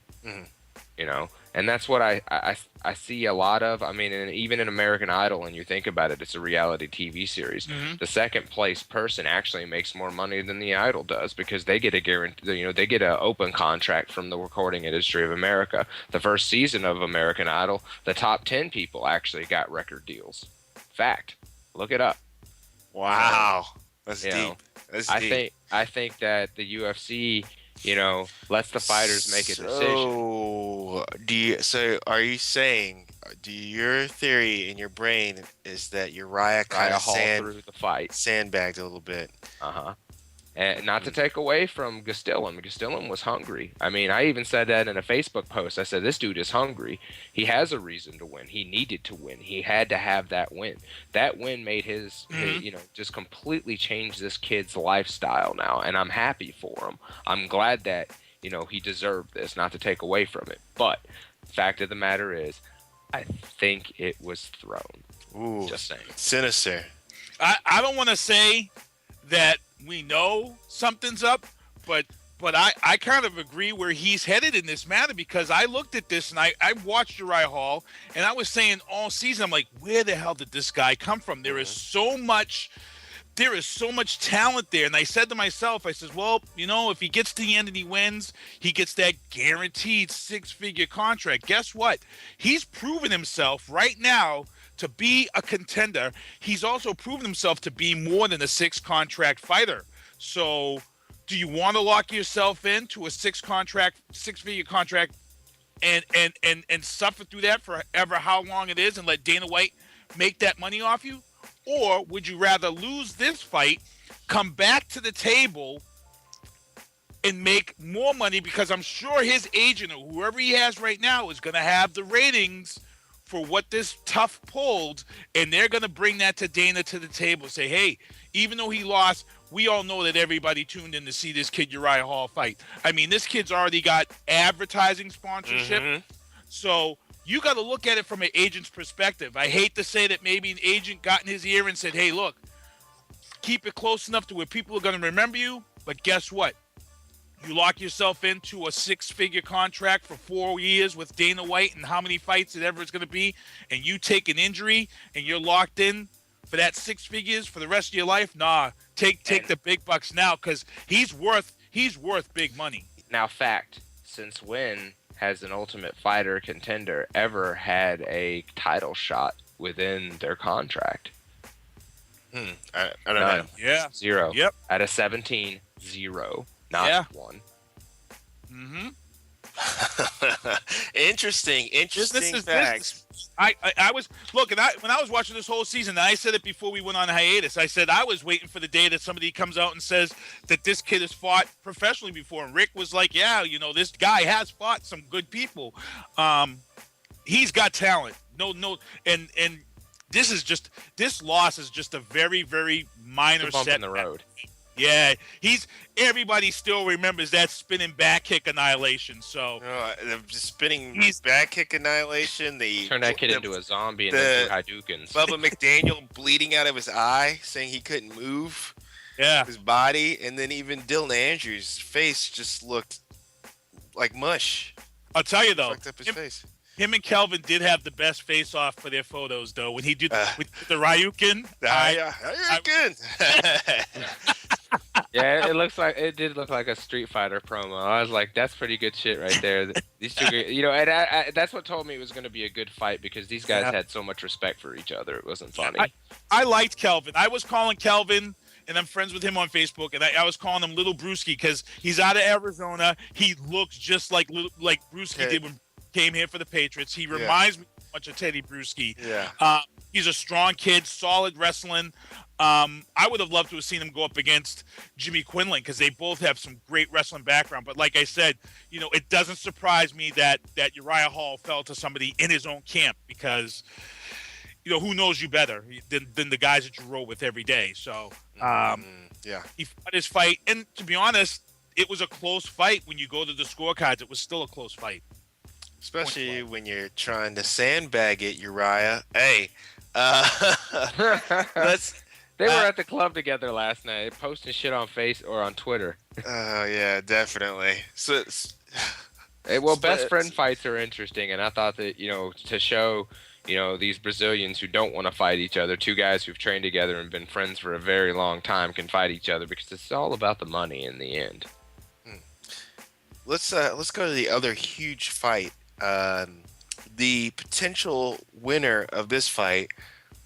And that's what I see a lot of. I mean, and even in American Idol, and you think about it, it's a reality TV series. The second place person actually makes more money than the Idol does, because they get a guarantee. They get an open contract from the Recording Industry of America. The first season of American Idol, the top 10 people actually got record deals. Fact. Look it up. Wow, that's deep. That's deep. I think that the UFC, lets the fighters make a decision. So are you saying, your theory in your brain is that Uriah kind of through the fight sandbagged a little bit? And not to take away from Gastelum. Gastelum was hungry. I mean, I even said that in a Facebook post. I said, this dude is hungry. He has a reason to win. He needed to win. He had to have that win. That win made his just completely changed this kid's lifestyle now. And I'm happy for him. I'm glad that, he deserved this, not to take away from it. But the fact of the matter is, I think it was thrown. Ooh, just saying. Sinister. I don't want to say that we know something's up, but I kind of agree where he's headed in this matter, because I looked at this and I watched Uriah Hall, and I was saying all season, I'm like, where the hell did this guy come from? There is so much talent there. And I said to myself, I says, well, if he gets to the end and he wins, he gets that guaranteed 6-figure contract. Guess what? He's proven himself right now to be a contender. He's also proven himself to be more than a 6-contract fighter. So do you want to lock yourself into a 6-figure contract and suffer through that forever, how long it is, and let Dana White make that money off you? Or would you rather lose this fight, come back to the table, and make more money? Because I'm sure his agent or whoever he has right now is going to have the ratings for what this tough pulled, and they're going to bring that to Dana to the table. Say, hey, even though he lost, we all know that everybody tuned in to see this kid Uriah Hall fight. I mean, this kid's already got advertising sponsorship. So you got to look at it from an agent's perspective. I hate to say that maybe an agent got in his ear and said, hey, look, keep it close enough to where people are going to remember you. But guess what? You lock yourself into a 6-figure contract for 4 years with Dana White and how many fights it ever is going to be, and you take an injury and you're locked in for that 6 figures for the rest of your life. Nah, take the big bucks now, because he's worth big money. Now, fact, since when has an Ultimate Fighter contender ever had a title shot within their contract? I don't know. Yeah. 0. Yep. Out of 17, 0. Not 1. Interesting facts. I was looking. When I was watching this whole season, and I said it before we went on hiatus. I said I was waiting for the day that somebody comes out and says that this kid has fought professionally before. And Rick was like, "Yeah, this guy has fought some good people. He's got talent. No, and this loss is just a very, very minor bump in the setback. road. Yeah, everybody still remembers that spinning back kick annihilation. So the spinning back kick annihilation. Turn that kid into a zombie and then do Hadoukens. Bubba McDaniel bleeding out of his eye, saying he couldn't move. Yeah, his body, and then even Dylan Andrews' face just looked like mush. I'll tell you though, fucked up his face. Him and Kelvin did have the best face-off for their photos, though. When he did with the Ryukin. Ryukin. Yeah, it did look like a Street Fighter promo. I was like, that's pretty good shit right there. These two, and I, that's what told me it was going to be a good fight, because these guys had so much respect for each other. It wasn't funny. I liked Kelvin. I was calling Kelvin, and I'm friends with him on Facebook, and I was calling him Little Brewski because he's out of Arizona. He looks just like Brewski did when he came here for the Patriots. He reminds me much of Teddy Bruschi. Yeah. He's a strong kid, solid wrestling. I would have loved to have seen him go up against Jimmy Quinlan, because they both have some great wrestling background. But like I said, it doesn't surprise me that Uriah Hall fell to somebody in his own camp, because who knows you better than the guys that you roll with every day. So he fought his fight, and to be honest, it was a close fight. When you go to the scorecards, it was still a close fight. Especially when you're trying to sandbag it, Uriah. Hey, They were at the club together last night, posting shit on on Twitter. Oh yeah, definitely. So, best friend fights are interesting, and I thought that to show these Brazilians who don't want to fight each other, two guys who've trained together and been friends for a very long time, can fight each other, because it's all about the money in the end. Let's go to the other huge fight. The potential winner of this fight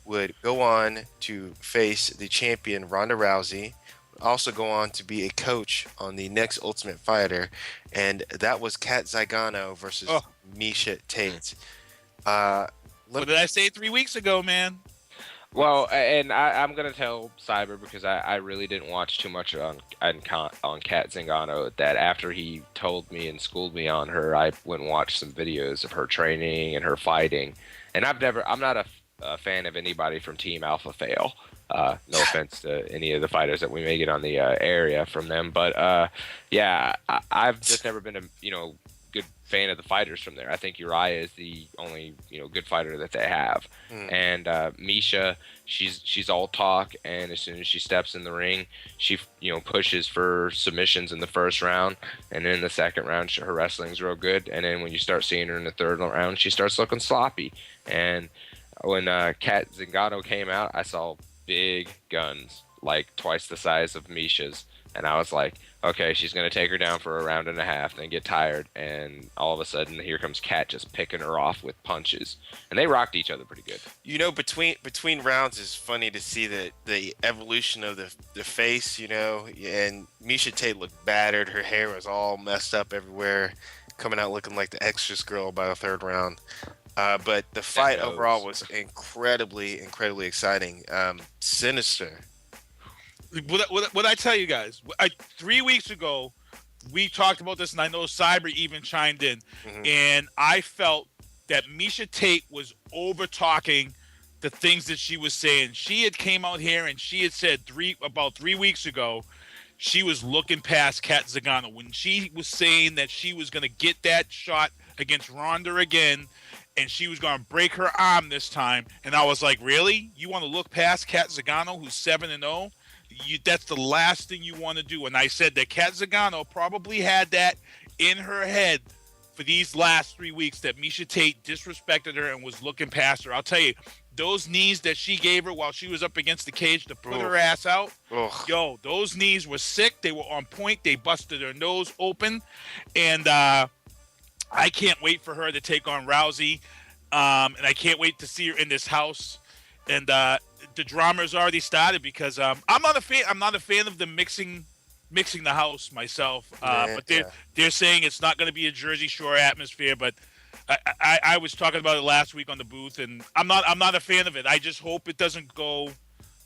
would go on to face the champion Ronda Rousey, would also go on to be a coach on the next Ultimate Fighter, and that was Kat Zingano versus Miesha Tate. What did I say 3 weeks ago, man? Well, and I'm gonna tell Cyber because I really didn't watch too much on Kat Zingano. That after he told me and schooled me on her, I went and watched some videos of her training and her fighting. And I'm not a fan of anybody from Team Alpha Fail. No offense to any of the fighters that we may get on the area from them, but yeah, I've just never been a good fan of the fighters from there. I think Uriah is the only good fighter that they have, and Misha, she's all talk, and as soon as she steps in the ring, she pushes for submissions in the first round, and then in the second round her wrestling's real good, and then when you start seeing her in the third round, she starts looking sloppy. And when Kat Zingano came out, I saw big guns, like twice the size of Misha's, and I was like, okay, she's going to take her down for a round and a half, then get tired, and all of a sudden, here comes Kat just picking her off with punches. And they rocked each other pretty good. Between rounds is funny to see the evolution of the face, and Misha Tate looked battered. Her hair was all messed up everywhere, coming out looking like the Extras girl by the third round. But the fight overall was incredibly exciting. Sinister. What I tell you guys, 3 weeks ago, we talked about this, and I know Cyber even chimed in, and I felt that Misha Tate was over-talking the things that she was saying. She had came out here and she had said about 3 weeks ago, she was looking past Kat Zingano when she was saying that she was going to get that shot against Ronda again, and she was going to break her arm this time. And I was like, really? You want to look past Kat Zingano, who's 7-0? That's the last thing you want to do. And I said that Kat Zingano probably had that in her head for these last 3 weeks, that Misha Tate disrespected her and was looking past her. I'll tell you, those knees that she gave her while she was up against the cage to put her ass out, those knees were sick. They were on point. They busted her nose open. And I can't wait for her to take on Rousey. And I can't wait to see her in this house. And the drama has already started because I'm not a fan of them mixing the house myself. But they're saying it's not going to be a Jersey Shore atmosphere. But I was talking about it last week on the booth, and I'm not a fan of it. I just hope it doesn't go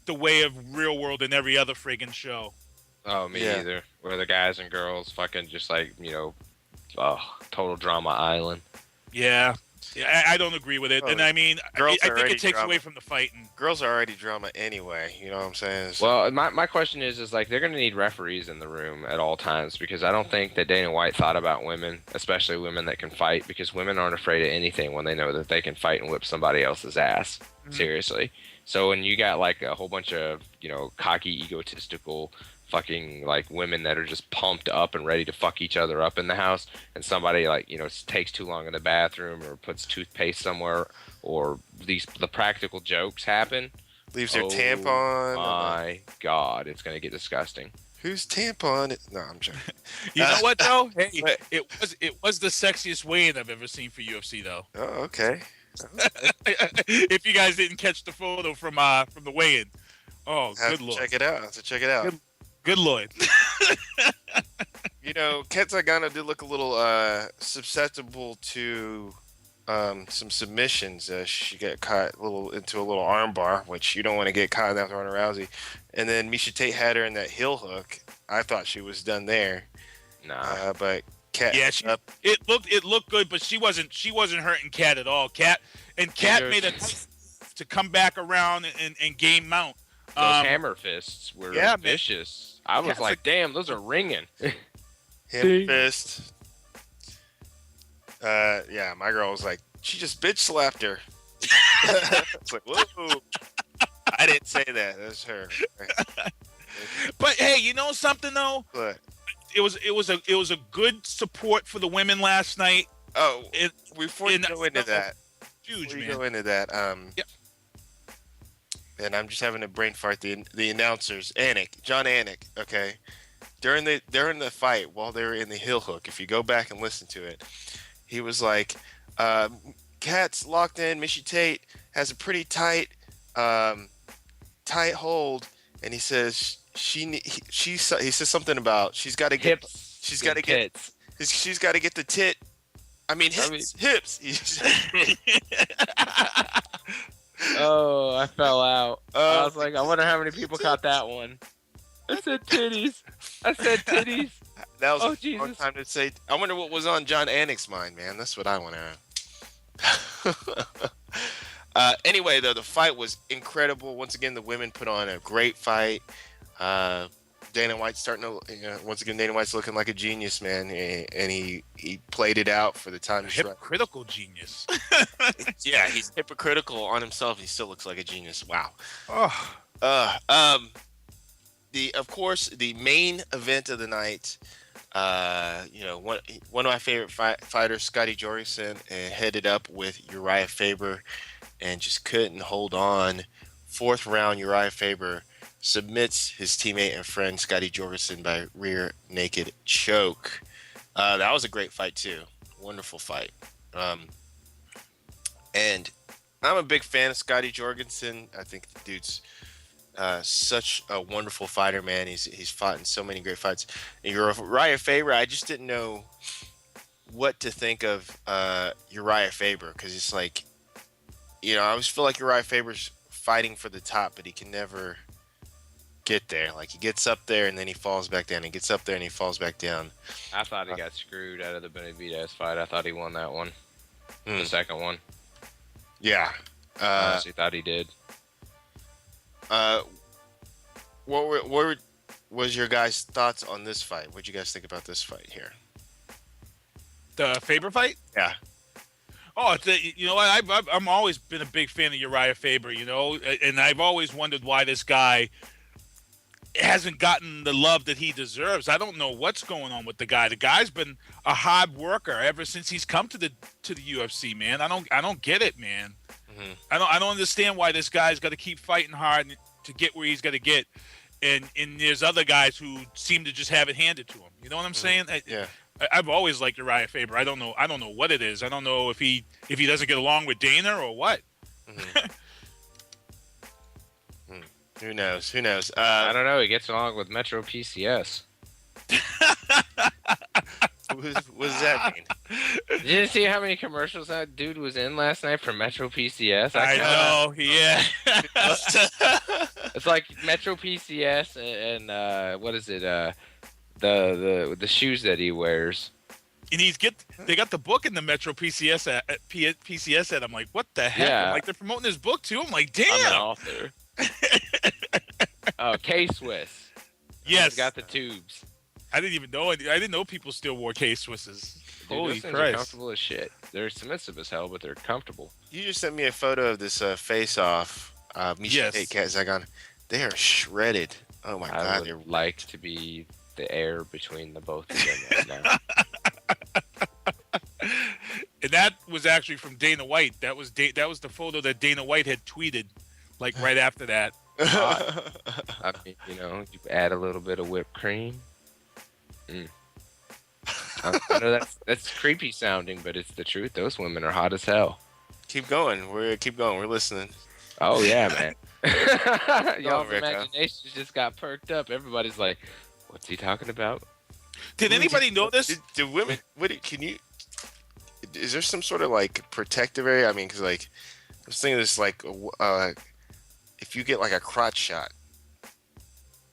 the way of Real World and every other friggin' show. Oh, me either. Where the guys and girls fucking just like total drama island. Yeah. Yeah, I don't agree with it, and I mean, I think it takes away from the fighting. Girls are already drama anyway. You know what I'm saying? Well, my question is like they're going to need referees in the room at all times, because I don't think that Dana White thought about women, especially women that can fight, because women aren't afraid of anything when they know that they can fight and whip somebody else's ass. Seriously. So when you got like a whole bunch of cocky, egotistical fucking like women that are just pumped up and ready to fuck each other up in the house, and somebody like takes too long in the bathroom or puts toothpaste somewhere, or the practical jokes happen, leaves their tampon. My God, it's gonna get disgusting. Whose tampon? No, I'm joking. You know what though? Hey, it was the sexiest weigh-in I've ever seen for UFC though. Oh, okay. If you guys didn't catch the photo from the weigh-in, good lord, check it out. Good lord. Kat Zingano did look a little susceptible to some submissions. She got caught into a little armbar, which you don't want to get caught after Ronda Rousey. And then Misha Tate had her in that heel hook. I thought she was done there. Nah, but Kat. Yeah, it looked good, but she wasn't hurting Kat at all. Kat made a to come back around and gain mount. Those hammer fists were vicious. I was like, damn, those are ringing. Hammer fist. Yeah, my girl was like, she just bitch slapped her. It's like, whoa. I didn't say that. That's her. But hey, you know something though? What? It was a good support for the women last night. Oh, before you go into that, Yep. And I'm just having a brain fart. The announcers, John Anik, okay, during the fight while they were in the heel hook, if you go back and listen to it, he was like, Kat's locked in. Misha Tate has a pretty tight hold, and he says he says something about she's got to get the tit. I mean hips. Oh, I fell out. I was like, I wonder how many people caught that one. I said titties. That was Oh, a long Jesus. time to say. I wonder what was on John Anik's mind, man. That's what I want to know. Anyway, though, the fight was incredible. Once again, the women put on a great fight. Dana White's starting to, once again, Dana White's looking like a genius, man. And he played it out for the time. Hypocritical genius. Yeah, he's hypocritical on himself. He still looks like a genius. Wow. Oh. Of course, the main event of the night, one of my favorite fighters, Scotty Jorgensen, headed up with Uriah Faber and just couldn't hold on. Fourth round, Uriah Faber submits his teammate and friend Scotty Jorgensen by rear naked choke. That was a great fight too. Wonderful fight. And I'm a big fan of Scotty Jorgensen. I think the dude's such a wonderful fighter, man. He's fought in so many great fights. And Uriah Faber, I just didn't know what to think of Uriah Faber, because it's like, I always feel like Uriah Faber's fighting for the top, but he can never get there. Like, he gets up there and then he falls back down. He gets up there and he falls back down. I thought he got screwed out of the Benavidez fight. I thought he won that one. The second one. Yeah. I honestly thought he did. What was your guys' thoughts on this fight? What'd you guys think about this fight here? The Faber fight? Yeah. Oh, I'm always been a big fan of Uriah Faber, and I've always wondered why this guy hasn't gotten the love that he deserves. I don't know what's going on with the guy. The guy's been a hard worker ever since he's come to the UFC, man. I don't get it, man. Mm-hmm. I don't understand why this guy's got to keep fighting hard to get where he's got to get, and there's other guys who seem to just have it handed to him. You know what I'm saying? Yeah. I've always liked Uriah Faber. I don't know what it is. I don't know if he doesn't get along with Dana or what. Mm-hmm. Who knows? I don't know. He gets along with Metro PCS. What does that mean? Did you see how many commercials that dude was in last night for Metro PCS? I know, yeah. It's like Metro PCS and what is it? The shoes that he wears. And they got the book in the Metro PCS ad. I'm like, what the heck? Yeah. I'm like, they're promoting this book too. I'm like, damn. I'm an author. Oh, K-Swiss. Yes. He's got the tubes. I didn't know people still wore K-Swisses. Dude, Holy those things Christ. are comfortable as shit. They're submissive as hell, but they're comfortable. You just sent me a photo of this face-off. Misha Tate, Kat Zagon. They are shredded. Oh my God. I would like to be the air between the both of them right now. And that was actually from Dana White. That was the photo that Dana White had tweeted, like right after that. I mean, you add a little bit of whipped cream. I know that's creepy sounding, but it's the truth. Those women are hot as hell. Keep going. We're listening. Oh yeah, man. Y'all's Rico. imaginations just got perked up. Everybody's like, "What's he talking about?" Did anybody know this? Do women? Is there some sort of like protective area? I mean, because like I was thinking this like if you get like a crotch shot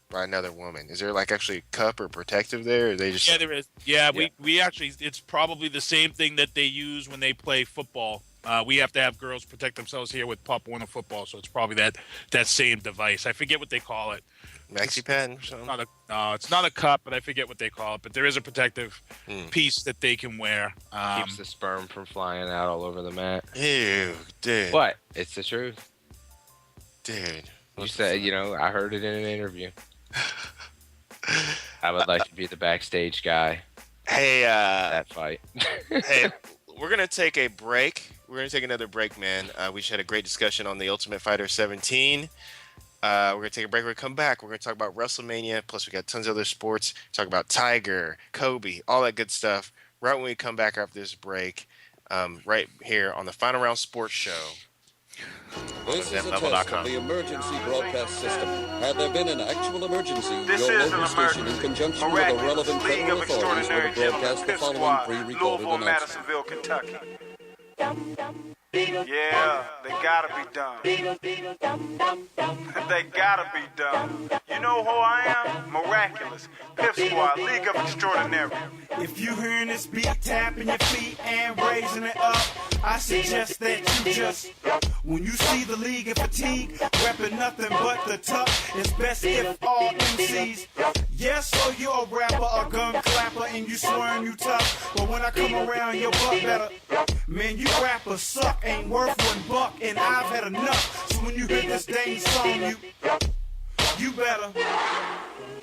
by another woman, is there like actually a cup or protective there? Or they just Yeah, there is. Yeah, we actually, it's probably the same thing that they use when they play football. We have to have girls protect themselves here with Pop Warner football, so it's probably that same device. I forget what they call it. Maxi pad or something? No, it's not a cup, but I forget what they call it. But there is a protective piece that they can wear. Keeps the sperm from flying out all over the mat. Ew, dude. What? It's the truth. Dude. You said, I heard it in an interview. I would like to be the backstage guy. Hey, that fight. Hey, we're gonna take a break. We're gonna take another break, man. We just had a great discussion on the Ultimate Fighter 17. We're gonna take a break. We're gonna come back. We're gonna talk about WrestleMania. Plus, we got tons of other sports. Talk about Tiger, Kobe, all that good stuff. Right when we come back after this break, right here on the Final Round Sports Show. This is a test of the emergency broadcast system. Had there been an actual emergency, your local station, in conjunction with the relevant federal authorities, would have broadcast the following pre-recorded announcement. Madisonville, Kentucky. Yeah, they gotta be dumb. They gotta be dumb. You know who I am? Miraculous. Pip Squad, League of Extraordinary. If you hearing this beat, tapping your feet and raising it up, I suggest that you just, when you see the League of Fatigue, repping nothing but the tough, it's best if all MCs, yes, so you're a rapper, a gun clapper, and you swearing you tough, but when I come around, your butt better. Man, you rappers suck, ain't worth $1, and I've had enough. So when you hear this dang song, you better.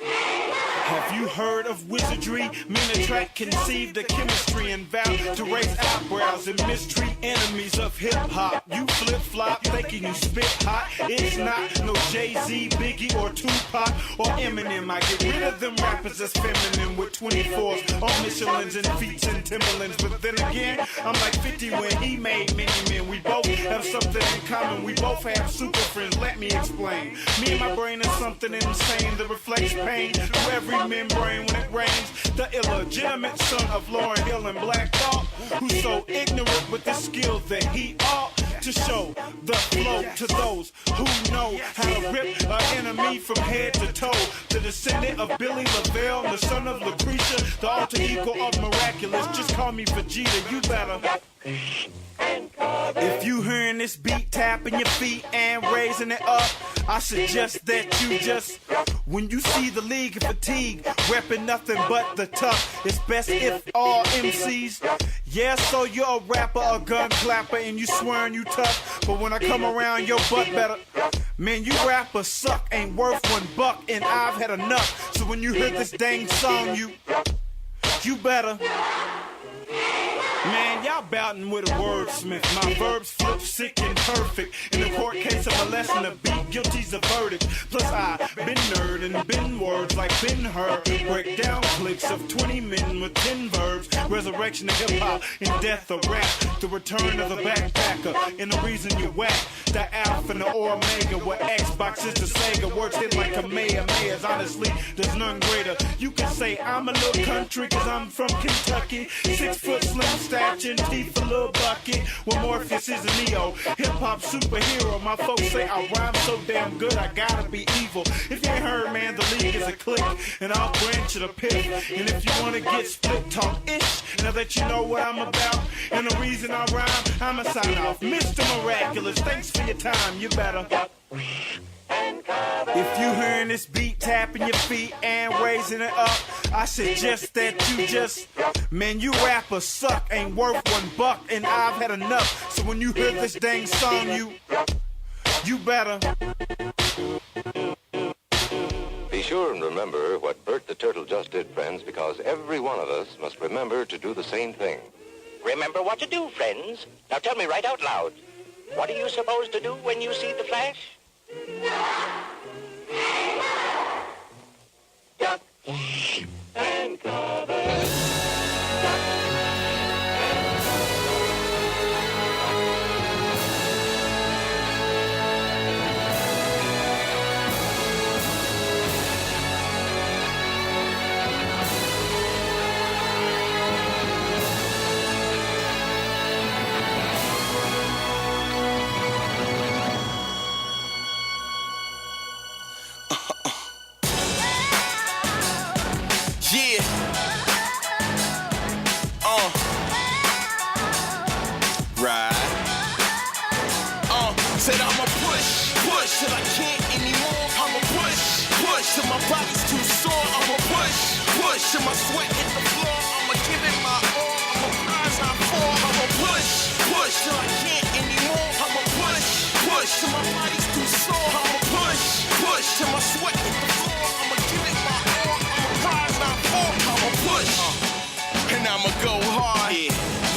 Have you heard of wizardry? Men attract, conceive the chemistry and vow to raise eyebrows and mistreat enemies of hip-hop. You flip-flop thinking you spit hot. It's not no Jay-Z, Biggie, or Tupac, or Eminem. I get rid of them rappers that's feminine with 24s on Michelins and feats and Timberlands. But then again, I'm like 50 when he made many men. We both have something in common. We both have super friends. Let me explain. Me and my brain is something insane that reflects pain through every membrane when it rains. The illegitimate son of Lauryn Hill and Black Thought, who's so ignorant with the skill that he ought to show the flow to those who know how to rip an enemy from head to toe. The descendant of Billy Lavelle, the son of Lucretia, the alter ego of Miraculous. Just call me Vegeta, you better. If you hearing this beat, tapping your feet and raising it up, I suggest that you just, when you see the League of Fatigue, repping nothing but the tough, it's best if all MCs, yeah, so you're a rapper, a gun clapper, and you swearing you tough, but when I come around, your butt better. Man, you rappers suck, ain't worth $1, and I've had enough. So when you hear this dang song, you better. Man, y'all bouting with a wordsmith. My verbs flip sick and perfect. In the court case of molesting a beat, guilty's a verdict. Plus I been nerd and been words like Ben Hur. Break down clicks of 20 men with 10 verbs. Resurrection of hip-hop and death of rap. The return of the backpacker and the reason you whack. The Alpha and the Omega, where Xbox is the Sega. Words hit like a Mayors. Honestly, there's none greater. You can say I'm a little country cause I'm from Kentucky. 6 foot slim stature and teeth a little bucket. Well, Morpheus is a Neo, hip-hop superhero. My folks say I rhyme so damn good I gotta be evil. If you ain't heard, man, the League is a clique, and I'll branch of the pit. And if you wanna get split talk-ish, now that you know what I'm about, and the reason I rhyme, I'ma sign off. Mr. Miraculous, thanks for your time, you better. If you hearing this beat, tapping your feet and raising it up, I suggest that you just, man, you rappers suck, ain't worth $1, and I've had enough. So when you hear this dang song, you better. Be sure and remember what Bert the Turtle just did, friends, because every one of us must remember to do the same thing. Remember what to do, friends. Now tell me right out loud. What are you supposed to do when you see the Flash? Duck and cover. Said I'ma push till I can't anymore. I'ma push till my body's too sore. I'ma push till my sweat hit the floor. I'ma give it my all. I'ma rise out for. I'ma push till I can't anymore. I'ma push till my body's too sore. I'ma push till my sweat hit the floor. I'ma give it my all. I'ma rise out for. I'ma push and I'ma go hard.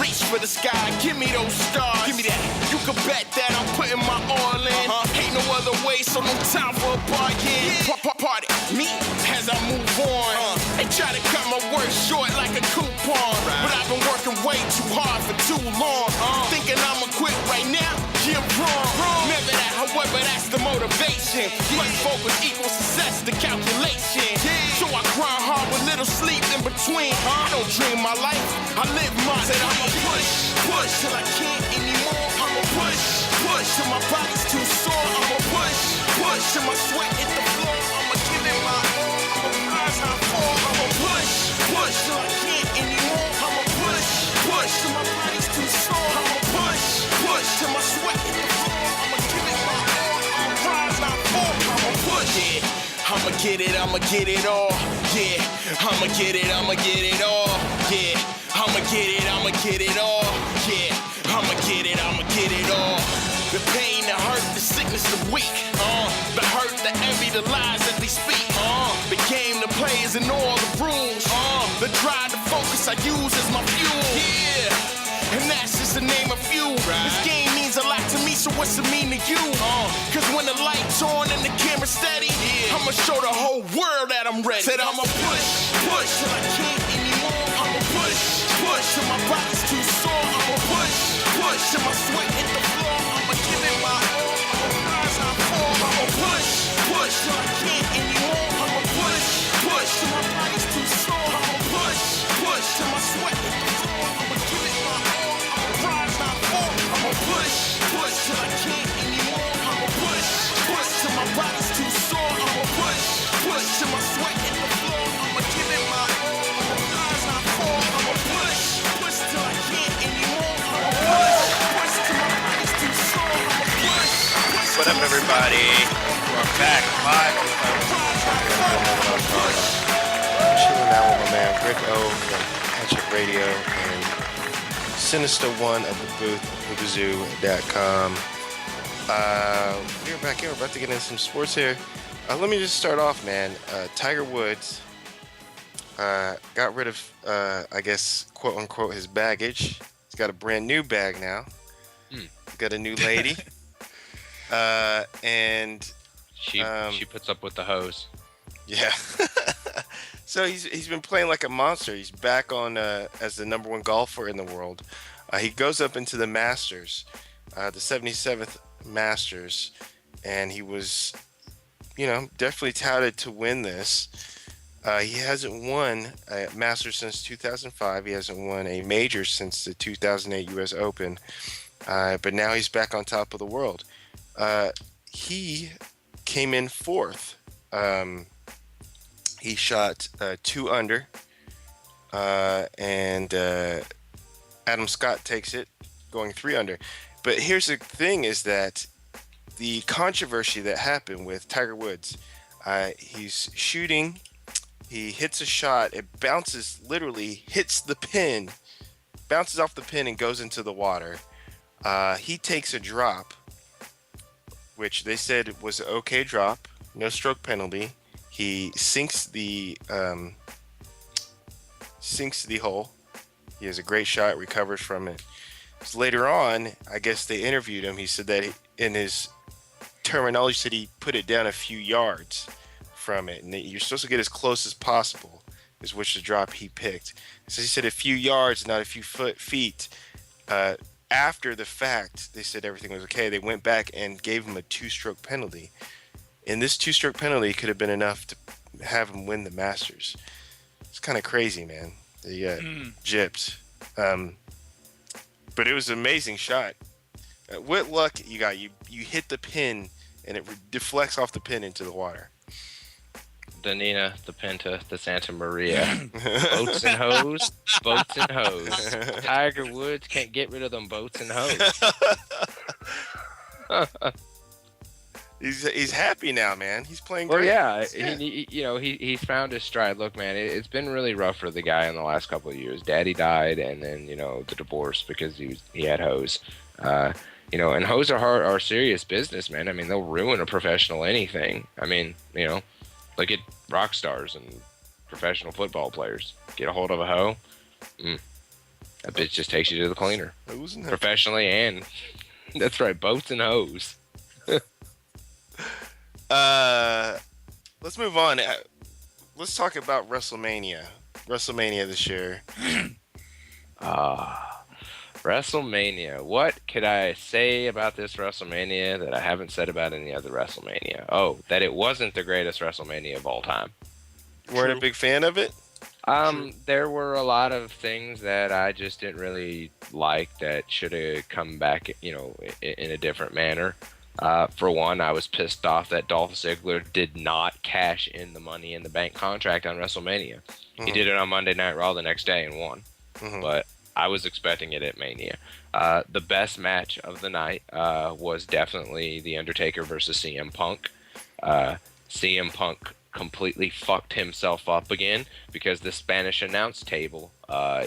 Reach for the sky, give me those stars. Give me that. You can bet that I'm putting my all in. Ain't no other way, so no time for a bargain. Party me as I move on. They try to cut my work short like a coupon, but I've been working way too hard for too long. Thinking I'ma quit right now? You're wrong. Never that, however, that's the motivation. Much focus equals success, the calculation. So I grind hard with little sleep in between. I don't dream my life, I live mine. Said I'ma push till I can't anymore. I'ma push till my body's too sore. I'ma push till my sweat hit the floor. I'ma give it my all. I'ma rise, not fall. I'ma push till I can't anymore. I'ma push till my body's too sore. I'ma push till my sweat hit the floor. I'ma give it my all. I'ma rise, not fall. I'ma push. Yeah, I'ma get it all. Yeah, I'ma get it all. Yeah, I'ma get it all. Yeah, I'ma get it all. The pain, the hurt, the sickness, the weak. The hurt, the envy, the lies that they speak. The game, the players, and all the rules. The drive, the focus I use as my fuel. Yeah, and that's just the name of few. This game means a lot to me, so what's it mean to you? Cause when the light's on and the camera's steady, I'ma show the whole world that I'm ready. Said I'ma push till I can't anymore. I'ma push till my body's too sore. I'ma push till my sweat hit the floor. I'ma give it my all. I'ma rise, not fall. I'ma push till I can't anymore. I'ma push till my body's too sore. I'ma push till my sweat hit the floor. I'ma give it my all. I'ma rise, not fall. I'ma push till I can't anymore. I'ma push till my body's too sore. I'ma push till my sweat hit the floor. I'ma give it my all. I'ma rise, not fall. I'ma push till I can't anymore. I'ma push till my body's too sore. I'ma push. What up, everybody? We're back live on I'm chilling out with my man Rick O from Hatchet Radio and Sinister One of the booth, hookazoo.com. We're back here. We're about to get into some sports here. Let me just start off, man. Tiger Woods got rid of, I guess, quote unquote, his baggage. He's got a brand new bag now. He's got a new lady. And she puts up with the hose. Yeah. So he's been playing like a monster. He's back on as the number one golfer in the world. He goes up into the Masters, the 77th Masters, and he was, definitely touted to win this. He hasn't won a Masters since 2005. He hasn't won a major since the 2008 U.S. Open. But now he's back on top of the world. He came in fourth. He shot 2 under, and Adam Scott takes it, going 3 under. But here's the thing: is that the controversy that happened with Tiger Woods. He's shooting, he hits a shot, it bounces, literally hits the pin, bounces off the pin and goes into the water. He takes a drop, which they said was an okay drop, no stroke penalty. He sinks the hole. He has a great shot, recovers from it. So later on, I guess they interviewed him. He said that in his terminology, said he put it down a few yards from it, and that you're supposed to get as close as possible, is which the drop he picked. So he said a few yards, not a few feet. After the fact, they said everything was okay. They went back and gave him a 2-stroke penalty. And this 2-stroke penalty could have been enough to have him win the Masters. It's kind of crazy, man. They got gypped. But it was an amazing shot. What luck you got. You hit the pin, and it deflects off the pin into the water. The Nina, the Pinta, the Santa Maria. Boats and hoes. Boats and hoes. Tiger Woods can't get rid of them boats and hoes. He's happy now, man. He's playing great. Well, yeah. He's found his stride. Look, man, it's been really rough for the guy in the last couple of years. Daddy died, and then the divorce because he had hoes. And hoes are serious business, man. I mean, they'll ruin a professional anything. I mean, look at rock stars and professional football players. Get a hold of a hoe, that bitch just takes you to the cleaner. Professionally and that's right, boats and hoes. Let's move on. Let's talk about WrestleMania. WrestleMania this year. WrestleMania. What could I say about this WrestleMania that I haven't said about any other WrestleMania? Oh, that it wasn't the greatest WrestleMania of all time. Weren't a big fan of it? There were a lot of things that I just didn't really like that should have come back, in a different manner. For one, I was pissed off that Dolph Ziggler did not cash in the Money in the Bank contract on WrestleMania. He did it on Monday Night Raw the next day and won. But I was expecting it at Mania. The best match of the night was definitely The Undertaker versus CM Punk. CM Punk completely fucked himself up again because the Spanish announce table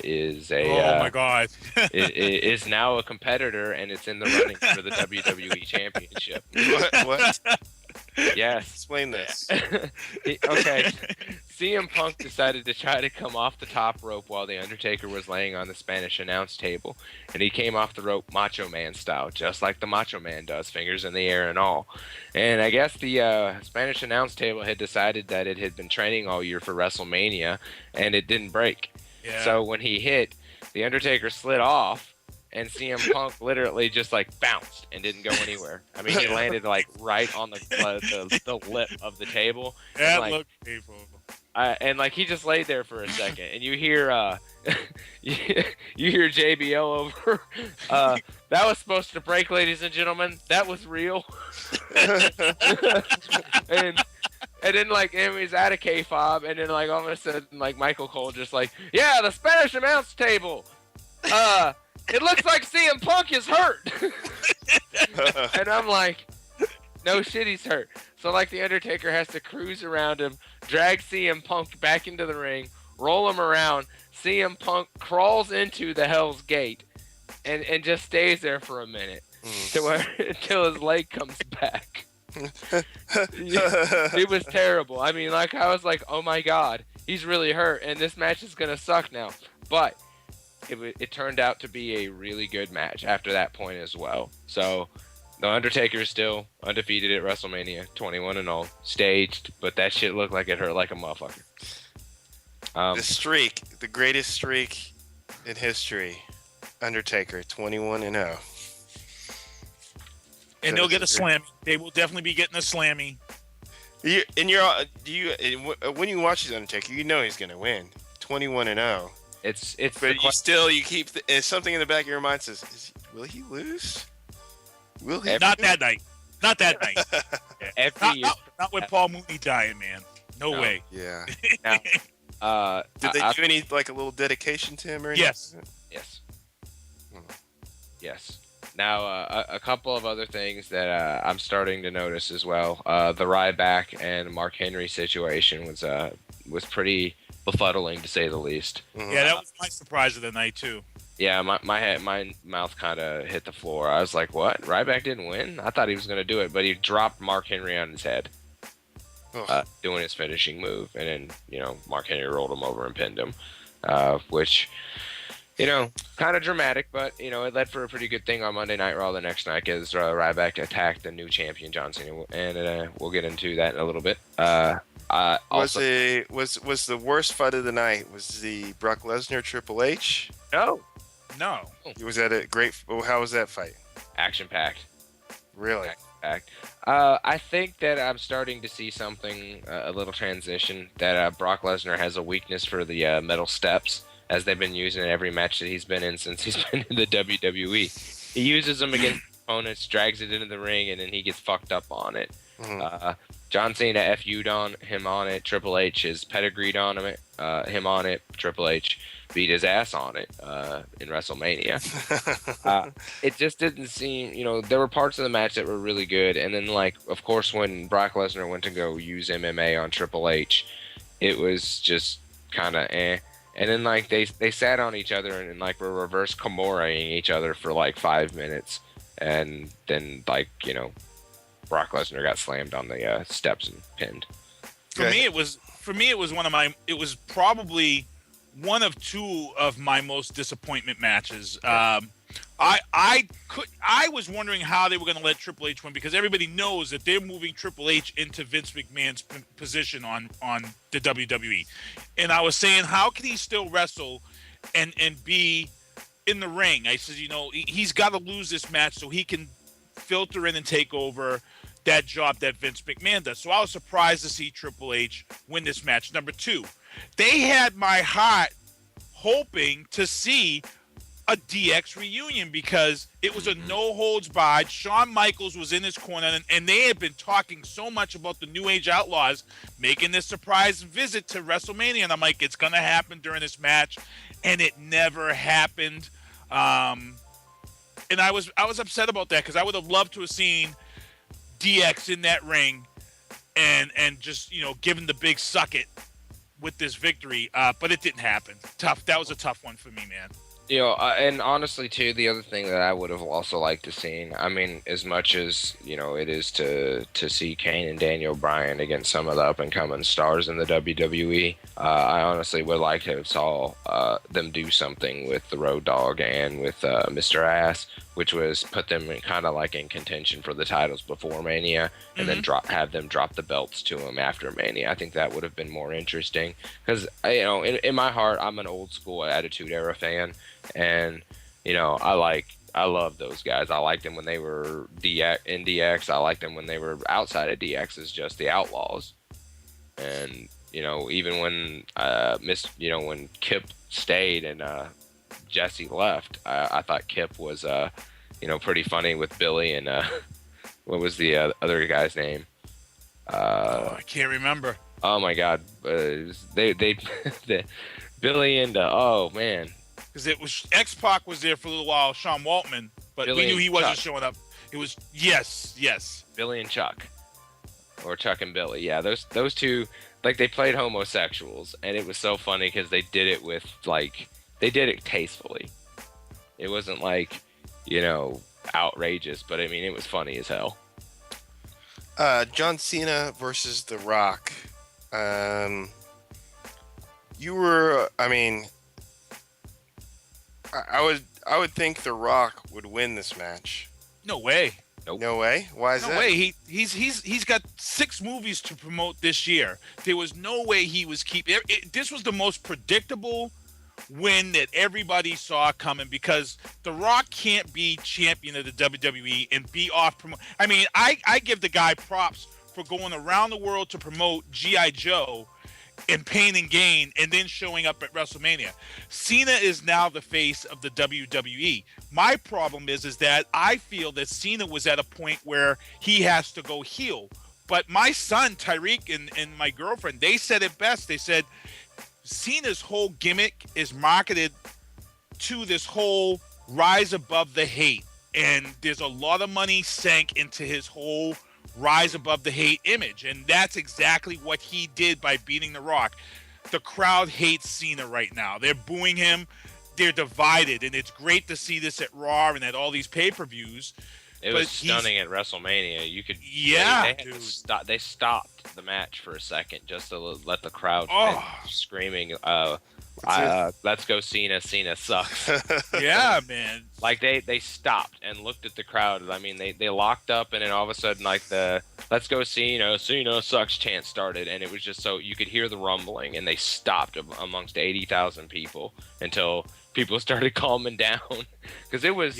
is a oh my god is now a competitor, and it's in the running for the WWE Championship. What? Yes. Explain this. Okay. CM Punk decided to try to come off the top rope while The Undertaker was laying on the Spanish announce table. And he came off the rope Macho Man style, just like the Macho Man does, fingers in the air and all. And I guess the Spanish announce table had decided that it had been training all year for WrestleMania, and it didn't break. Yeah. So when he hit, The Undertaker slid off, and CM Punk literally just like bounced and didn't go anywhere. I mean, he landed like right on the lip of the table. That and, looked painful. And like he just laid there for a second, and you hear you hear JBL over. That was supposed to break, ladies and gentlemen. That was real. and then like he's at a K-fob, and then like all of a sudden like Michael Cole just like, yeah, the Spanish announce table. It looks like CM Punk is hurt. And I'm like, no shit, he's hurt. So like the Undertaker has to cruise around him, drag CM Punk back into the ring, roll him around. CM crawls into the Hell's Gate and just stays there for a minute until his leg comes back. It was terrible. I mean, like, I was like, oh my god, he's really hurt, and this match is gonna suck now. But it turned out to be a really good match after that point as well. So the Undertaker is still undefeated at WrestleMania, 21-0, staged, but that shit looked like it hurt like a motherfucker. The streak, the greatest streak in history, Undertaker, 21-0. And they'll get a slammy. They will definitely be getting a slammy. When you watch the Undertaker, you know he's gonna win, 21-0. But you keep something in the back of your mind says, will he lose? Will he? Not that night. Not that night. Every year. Not with Paul Mooney dying, man. No way. Yeah. Now, did they do any like a little dedication to him or anything? Yes. Yes. Now, a couple of other things that I'm starting to notice as well. The Ryback and Mark Henry situation was pretty befuddling, to say the least. Yeah, that was my surprise of the night too. Yeah, my mouth kind of hit the floor. I was like, "What? Ryback didn't win? I thought he was going to do it, but he dropped Mark Henry on his head, doing his finishing move, and then Mark Henry rolled him over and pinned him, which." Kind of dramatic, but, it led for a pretty good thing on Monday Night Raw the next night as Ryback attacked the new champion, John Cena, and we'll get into that in a little bit. Was the worst fight of the night, was the Brock Lesnar Triple H? No. Was that a great, how was that fight? Action-packed. Really? Action-packed. I think that I'm starting to see something, a little transition, that Brock Lesnar has a weakness for the metal steps, as they've been using in every match that he's been in since he's been in the WWE. He uses them against opponents, drags it into the ring, and then he gets fucked up on it. John Cena FU'd on him on it. Triple H is pedigreed on him on it. Triple H beat his ass on it in WrestleMania. It just didn't seem, there were parts of the match that were really good, and then, like, of course, when Brock Lesnar went to go use MMA on Triple H, it was just kind of eh. And then, like, they sat on each other and, like, were reverse Kimura-ing each other for, like, 5 minutes. And then, like, Brock Lesnar got slammed on the steps and pinned. For me, it was probably one of two of my most disappointment matches. I was wondering how they were going to let Triple H win, because everybody knows that they're moving Triple H into Vince McMahon's position on the WWE. And I was saying, how can he still wrestle and be in the ring? I said, he's got to lose this match so he can filter in and take over that job that Vince McMahon does. So I was surprised to see Triple H win this match. Number 2, they had my heart hoping to see a DX reunion because it was a no-holds-barred. Shawn Michaels was in his corner, and they had been talking so much about the New Age Outlaws making this surprise visit to WrestleMania, and I'm like, it's going to happen during this match, and it never happened. And I was upset about that because I would have loved to have seen DX in that ring and just, you know, given the big suck it with this victory, but it didn't happen. Tough. That was a tough one for me, man. You know, and honestly, too, the other thing that I would have also liked to seen, I mean, as much as, you know, it is to see Kane and Daniel Bryan against some of the up-and-coming stars in the WWE, I honestly would like to have saw them do something with the Road Dogg and with Mr. Ass, which was put them kind of like in contention for the titles before Mania, and then have them drop the belts to them after Mania. I think that would have been more interesting because, you know, in my heart, I'm an old-school Attitude Era fan. And, you know, I love those guys. I liked them when they were in DX. I liked them when they were outside of DX as just the Outlaws. And, you know, even when when Kip stayed and Jesse left, I thought Kip was, you know, pretty funny with Billy and what was the other guy's name? I can't remember. Oh my God, they Billy and oh man. Because it was X-Pac was there for a little while, Sean Waltman, but Billy we knew he wasn't Chuck. showing up. It was yes. Billy and Chuck, or Chuck and Billy. Yeah, those two, like they played homosexuals, and it was so funny because they did it with they did it tastefully. It wasn't like, you know, outrageous, but I mean it was funny as hell. John Cena versus The Rock. I would think The Rock would win this match. No way. Nope. No way? Why is that? No way. He's got 6 movies to promote this year. There was no way he was keeping. This was the most predictable win that everybody saw coming because The Rock can't be champion of the WWE and be off promote. I mean, I give the guy props for going around the world to promote G.I. Joe and Pain and Gain and then showing up at WrestleMania. Cena is now the face of the WWE. My problem is that I feel that Cena was at a point where he has to go heel. But my son, Tyreek, and my girlfriend, they said it best. They said Cena's whole gimmick is marketed to this whole rise above the hate. And there's a lot of money sank into his whole rise above the hate image, and that's exactly what he did by beating The Rock. The crowd hates Cena right now. They're booing him. They're divided, and it's great to see this at Raw and at all these pay-per-views. It was stunning at WrestleMania. You could, they stopped the match for a second just to let the crowd screaming, "Let's go Cena! Cena sucks!" Yeah, man. Like they stopped and looked at the crowd. I mean, they locked up, and then all of a sudden, like the "Let's go Cena! Cena sucks!" chant started, and it was just so you could hear the rumbling, and they stopped amongst 80,000 people until people started calming down because it was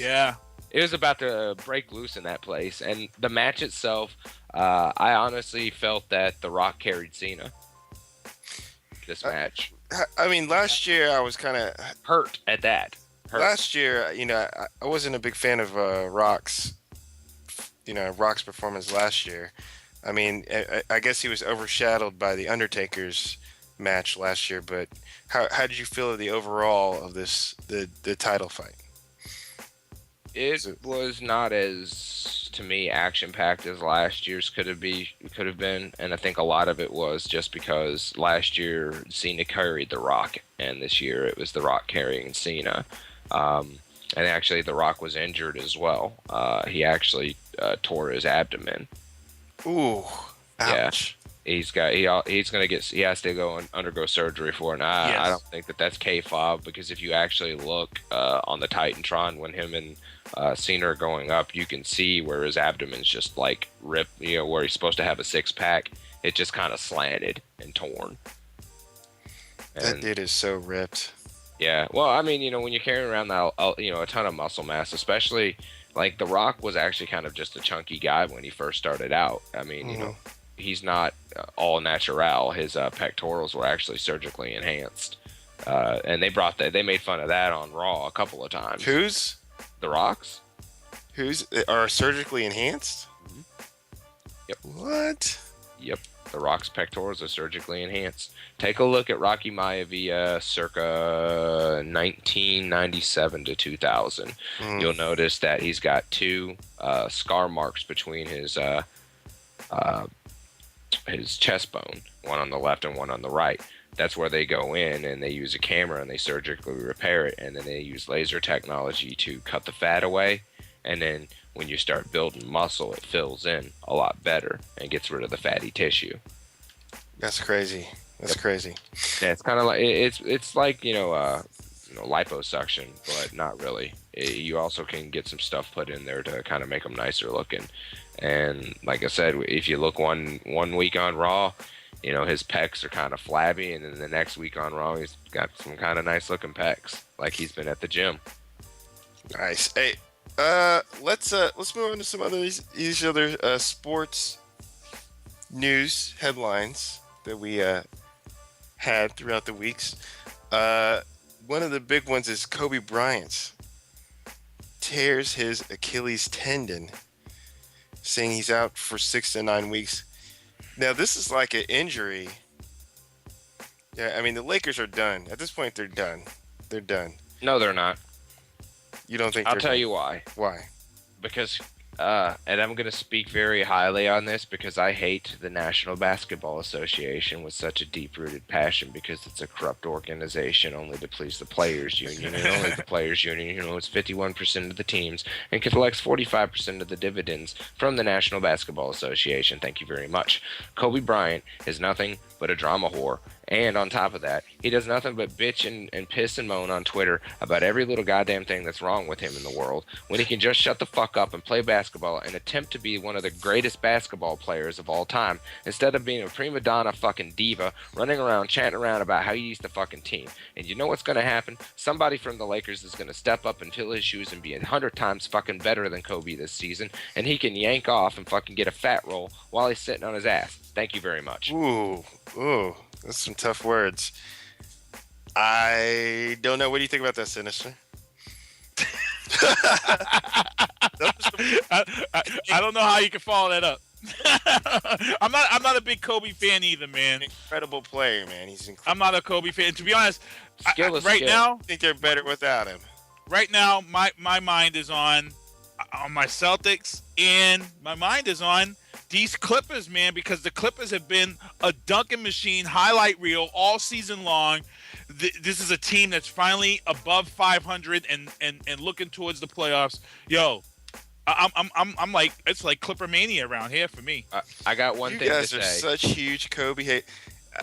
It was about to break loose in that place. And the match itself, I honestly felt that The Rock carried Cena this match. I mean, last year I was kind of hurt at that. Last year, you know, I wasn't a big fan of Rock's performance last year. I mean, I guess he was overshadowed by The Undertaker's match last year. But how did you feel of the overall of the title fight? It was not as, to me, action-packed as last year's could have been, and I think a lot of it was just because last year Cena carried The Rock, and this year it was The Rock carrying Cena. And actually, The Rock was injured as well. He actually tore his abdomen. Ooh, ouch! Yeah. He has to go and undergo surgery for it. And I don't think that's K-fob because if you actually look on the Titantron when him and Cena are going up, you can see where his abdomen's just like ripped, you know, where he's supposed to have a 6-pack. It just kind of slanted and torn. That dude is so ripped. Yeah. Well, I mean, you know, when you're carrying around that, you know, a ton of muscle mass, especially like The Rock was actually kind of just a chunky guy when he first started out. I mean, you know, he's not all natural. His pectorals were actually surgically enhanced, and they made fun of that on Raw a couple of times. Who's The Rock's? Are surgically enhanced? Yep. What? Yep. The Rock's pectorals are surgically enhanced. Take a look at Rocky Maivia circa 1997 to 2000. You'll notice that he's got 2 scar marks between his chest bone, one on the left and one on the right. That's where they go in and they use a camera and they surgically repair it, and then they use laser technology to cut the fat away. And then when you start building muscle, it fills in a lot better and gets rid of the fatty tissue. That's crazy. That's crazy. Yeah, it's kind of like it's like liposuction, but not really. You also can get some stuff put in there to kind of make them nicer looking. And like I said, if you look one week on Raw, you know, his pecs are kind of flabby, and then the next week on Raw, he's got some kind of nice looking pecs, like he's been at the gym. Nice. Hey, let's move on to some other these other sports news headlines that we had throughout the weeks. One of the big ones is Kobe Bryant tears his Achilles tendon, saying he's out for 6 to 9 weeks. Now, this is like an injury. Yeah, I mean, the Lakers are done. At this point, they're done. They're done. No, they're not. You don't think I'll tell you why. Why? Because, and I'm going to speak very highly on this because I hate the National Basketball Association with such a deep-rooted passion because it's a corrupt organization only to please the players' union, and only the players' union, who owns 51% of the teams and collects 45% of the dividends from the National Basketball Association. Thank you very much. Kobe Bryant is nothing but a drama whore. And on top of that, he does nothing but bitch and piss and moan on Twitter about every little goddamn thing that's wrong with him in the world, when he can just shut the fuck up and play basketball and attempt to be one of the greatest basketball players of all time, instead of being a prima donna fucking diva running around chanting around about how he's the fucking team. And you know what's going to happen? Somebody from the Lakers is going to step up and fill his shoes and be 100 times fucking better than Kobe this season, and he can yank off and fucking get a fat roll while he's sitting on his ass. Thank you very much. Ooh. That's some tough words. I don't know. What do you think about that, Sinister? I don't know how you can follow that up. I'm not a big Kobe fan either, man. Incredible player, man. He's incredible. I'm not a Kobe fan. To be honest, now, I think they're better without him. Right now, my mind is on my Celtics, and my mind is on these Clippers, man, because the Clippers have been a dunking machine highlight reel all season long. This is a team that's finally above 500 and looking towards the playoffs. Yo, I'm like, it's like Clipper mania around here for me. I got one thing to say. You guys are such huge Kobe hate.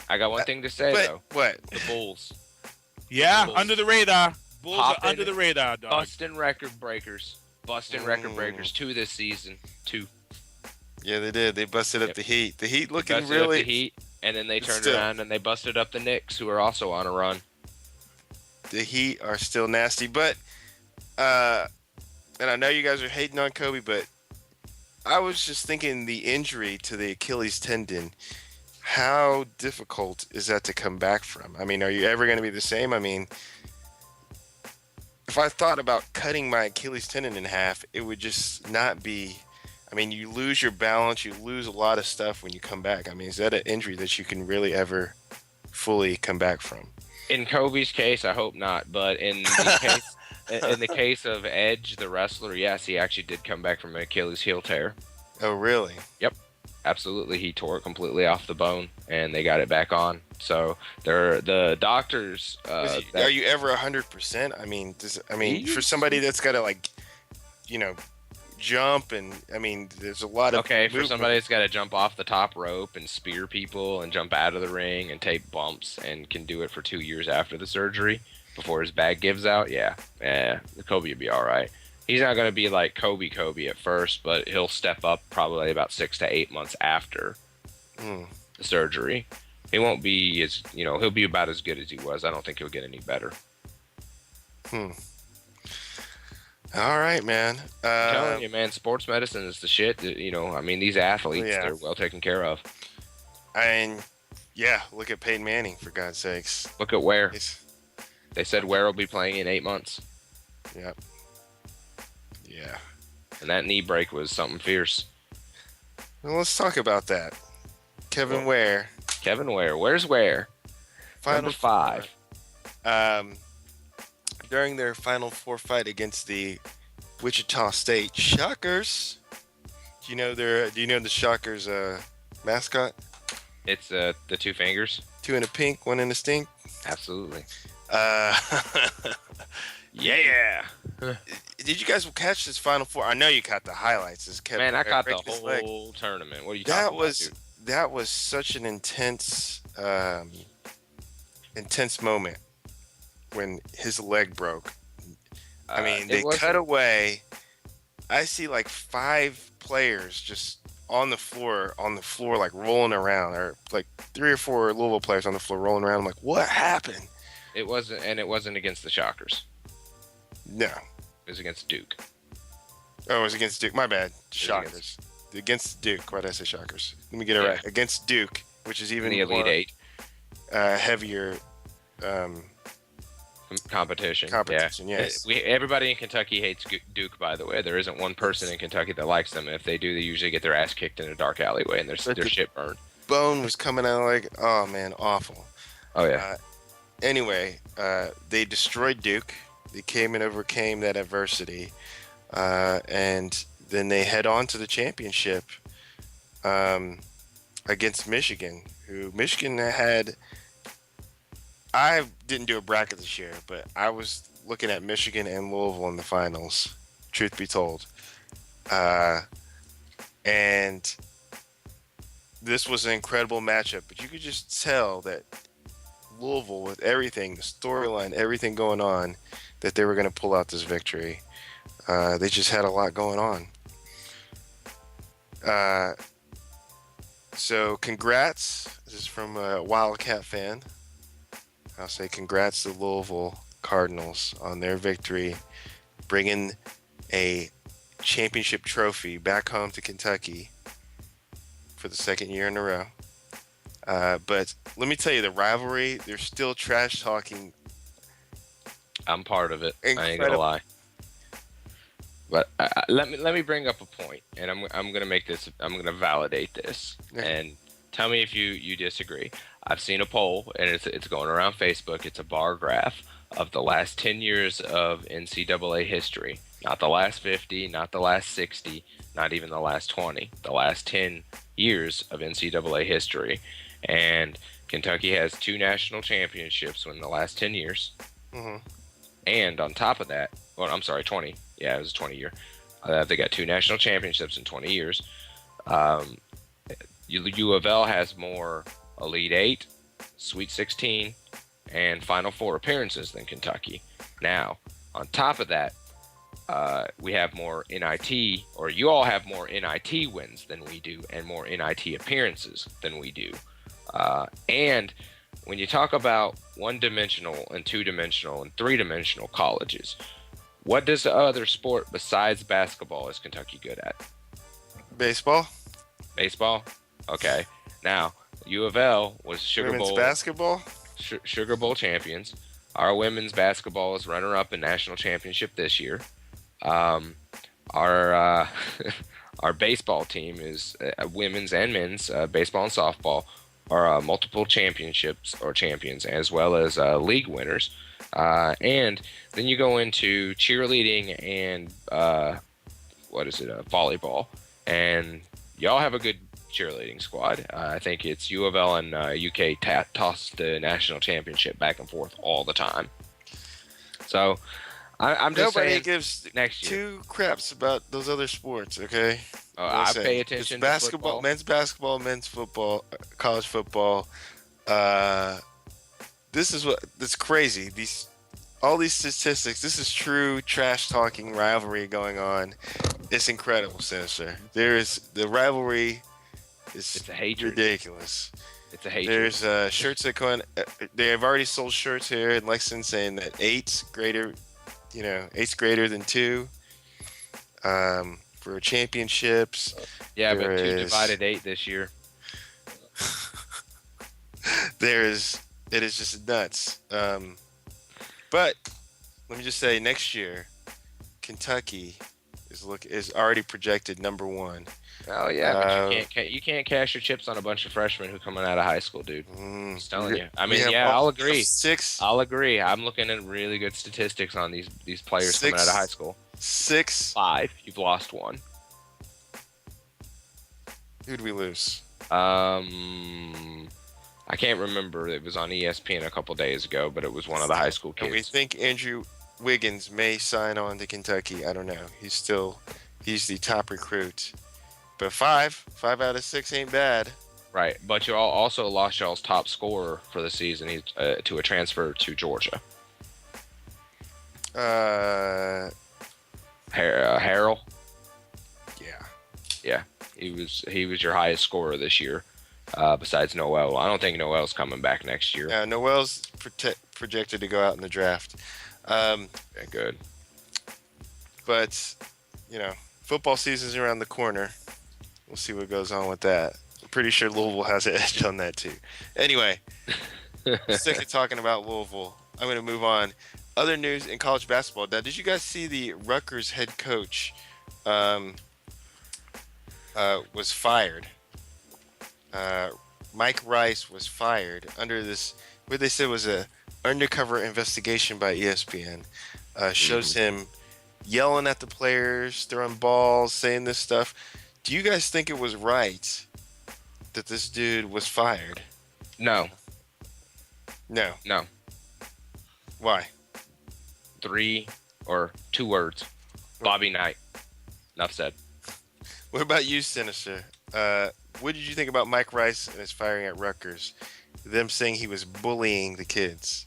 I got one thing to say though. What? The Bulls. Yeah, the Bulls. Under the radar. Bulls are under the radar, dog. Busting record breakers. Record breakers 2 this season. 2. Yeah, they did. They busted up the Heat. The Heat looking busted really. Up the Heat, and then they turned around and they busted up the Knicks, who are also on a run. The Heat are still nasty, but and I know you guys are hating on Kobe, but I was just thinking the injury to the Achilles tendon. How difficult is that to come back from? I mean, are you ever going to be the same? I mean, if I thought about cutting my Achilles tendon in half, it would just not be. I mean, you lose your balance, you lose a lot of stuff when you come back. I mean, is that an injury that you can really ever fully come back from? In Kobe's case, I hope not. But in the case of Edge, the wrestler, yes, he actually did come back from an Achilles heel tear. Oh, really? Yep, absolutely. He tore it completely off the bone, and they got it back on. So the doctors. Are you ever 100%? I mean, for somebody that's got to jump, and I mean, there's a lot of for somebody that's got to jump off the top rope and spear people and jump out of the ring and take bumps and can do it for 2 years after the surgery before his back gives out. Yeah, Kobe will be all right. He's not going to be like Kobe at first, but he'll step up probably about 6 to 8 months after the surgery. He won't be he'll be about as good as he was. I don't think he'll get any better. All right, man. I'm telling you, man, sports medicine is the shit. You know, I mean, these athletes, they're well taken care of. And yeah, look at Peyton Manning, for God's sakes. Look at Ware. They said Ware will be playing in 8 months. Yep. Yeah. And that knee break was something fierce. Well, let's talk about that. Kevin Ware. Kevin Ware. Where's Ware? Final Number 5. During their Final Four fight against the Wichita State Shockers. Do you know the Shockers mascot? It's the 2 fingers. 2 in a pink, 1 in a stink. Absolutely. Yeah. Did you guys catch this Final Four? I know you caught the highlights. Man, I caught the whole tournament. What are you talking about, dude? That was such an intense moment when his leg broke. I mean, they cut away. I see like 5 players just on the floor, like rolling around, or like 3 or 4 Louisville players on the floor rolling around. I'm like, what happened? It wasn't against the Shockers. No. It was against Duke. Oh, it was against Duke. My bad. Shockers. Against Duke. Why did I say Shockers? Let me get it right. Against Duke, which is even the Elite Eight. Heavier competition. Yes. Everybody in Kentucky hates Duke, by the way. There isn't one person in Kentucky that likes them. If they do, they usually get their ass kicked in a dark alleyway and their shit burned. Bone was coming out like, oh man, awful. Oh yeah. Anyway, they destroyed Duke. They came and overcame that adversity, and then they head on to the championship against Michigan, who Michigan had. I didn't do a bracket this year, but I was looking at Michigan and Louisville in the finals, truth be told. And this was an incredible matchup, but you could just tell that Louisville, with everything, the storyline, everything going on, that they were going to pull out this victory. They just had a lot going on. So congrats. This is from a Wildcat fan. I'll say congrats to Louisville Cardinals on their victory, bringing a championship trophy back home to Kentucky for the 2nd year in a row. But let me tell you, the rivalry, they're still trash talking. I'm part of it. I ain't gonna lie. But let me bring up a point, and I'm gonna make this. I'm gonna validate this, and tell me if you disagree. I've seen a poll, and it's going around Facebook. It's a bar graph of the last 10 years of NCAA history, not the last 50, not the last 60, not even the last 20. The last 10 years of NCAA history, and Kentucky has 2 national championships in the last 10 years. Mm-hmm. And on top of that, well, I'm sorry, 20. Yeah, it was a 20 year. They got 2 national championships in 20 years. U of L has more Elite 8, Sweet 16, and Final Four appearances than Kentucky. Now, on top of that, we have more NIT, or you all have more NIT wins than we do, and more NIT appearances than we do. And when you talk about 1-dimensional and 2-dimensional and 3-dimensional colleges, what does the other sport besides basketball is Kentucky good at? Baseball. Baseball? Okay. Now, U of L was Sugar Bowl basketball? Sugar Bowl champions. Our women's basketball is runner-up in national championship this year. Our baseball team is women's and men's baseball and softball are multiple championships or champions, as well as league winners. And then you go into cheerleading and volleyball, and y'all have a good cheerleading squad. I think it's U of L and UK toss the national championship back and forth all the time. So I'm just nobody saying, gives next year. 2 craps about those other sports. Okay. I pay attention to basketball, football. men's basketball, men's football, college football. This is that's crazy. All these statistics. This is true trash talking rivalry going on. It's incredible, Sinister. The rivalry is ridiculous. It's a hatred. There's shirts that go in. They have already sold shirts here in Lexington saying that 8's greater than 2. for championships. Yeah, There but 2 is- divided 8 this year. It is just nuts. But let me just say, next year, Kentucky is already projected number 1. Oh yeah, but you can't cash your chips on a bunch of freshmen who coming out of high school, dude. Just telling you. I mean, yeah, I'll agree. I'll agree. I'm looking at really good statistics on these players coming out of high school. 5. You've lost 1. Who'd we lose? I can't remember. It was on ESPN a couple days ago, but it was one of the high school kids. And we think Andrew Wiggins may sign on to Kentucky. I don't know. He's the top recruit. But 5 out of 6 ain't bad. Right, but you all also lost y'all's top scorer for the season. He's to a transfer to Georgia. Harrell. Yeah, he was your highest scorer this year. Besides Noel, I don't think Noel's coming back next year. Yeah, Noel's projected to go out in the draft. Good. But football season's around the corner. We'll see what goes on with that. I'm pretty sure Louisville has an edge on that too. Anyway, sick of talking about Louisville. I'm going to move on. Other news in college basketball. Now, did you guys see the Rutgers head coach was fired? Mike Rice was fired under this, what they said was a undercover investigation by ESPN. Shows him yelling at the players, throwing balls, saying this stuff. Do you guys think it was right that this dude was fired? No. Why? 3 or 2 words. Bobby Knight. Enough said. What about you, Sinister? What did you think about Mike Rice and his firing at Rutgers? Them saying he was bullying the kids.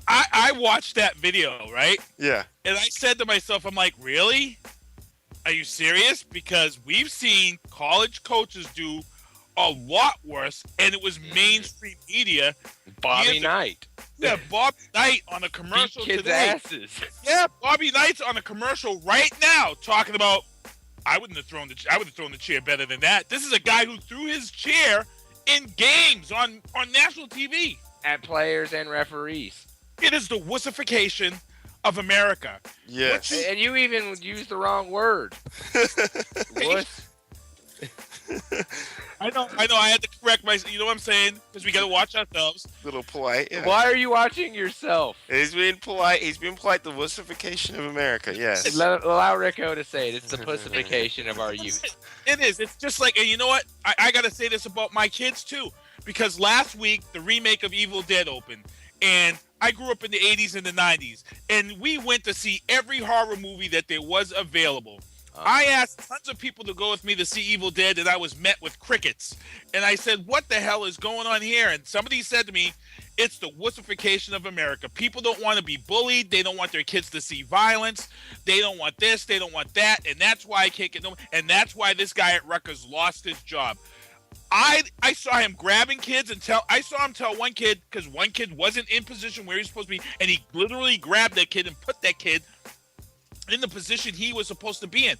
I watched that video, right? Yeah. And I said to myself, I'm like, really? Are you serious? Because we've seen college coaches do a lot worse, and it was mainstream media. Bobby Knight. Yeah, Bobby Knight on a commercial kids' today. asses. Yeah, Bobby Knight's on a commercial right now talking about, I would have thrown the chair better than that. This is a guy who threw his chair in games on national TV. At players and referees. It is the wussification of America. Yes. And you even used the wrong word. Wuss. I know. I had to correct myself. You know what I'm saying? Because we got to watch ourselves. Little polite. Yeah. Why are you watching yourself? He's being polite. The wussification of America. Yes. Allow Rico to say it. It's the pussification of our youth. It is. It's just like, and you know what? I got to say this about my kids too. Because last week, the remake of Evil Dead opened. And I grew up in the 80s and the 90s. And we went to see every horror movie that there was available. I asked tons of people to go with me to see Evil Dead, and I was met with crickets. And I said, what the hell is going on here? And somebody said to me, it's the wussification of America. People don't want to be bullied. They don't want their kids to see violence. They don't want this. They don't want that. And that's why I can't get no. And that's why this guy at Rutgers lost his job. I saw him grabbing kids and I saw him tell one kid, because one kid wasn't in position where he was supposed to be, and he literally grabbed that kid and put that kid in the position he was supposed to be in.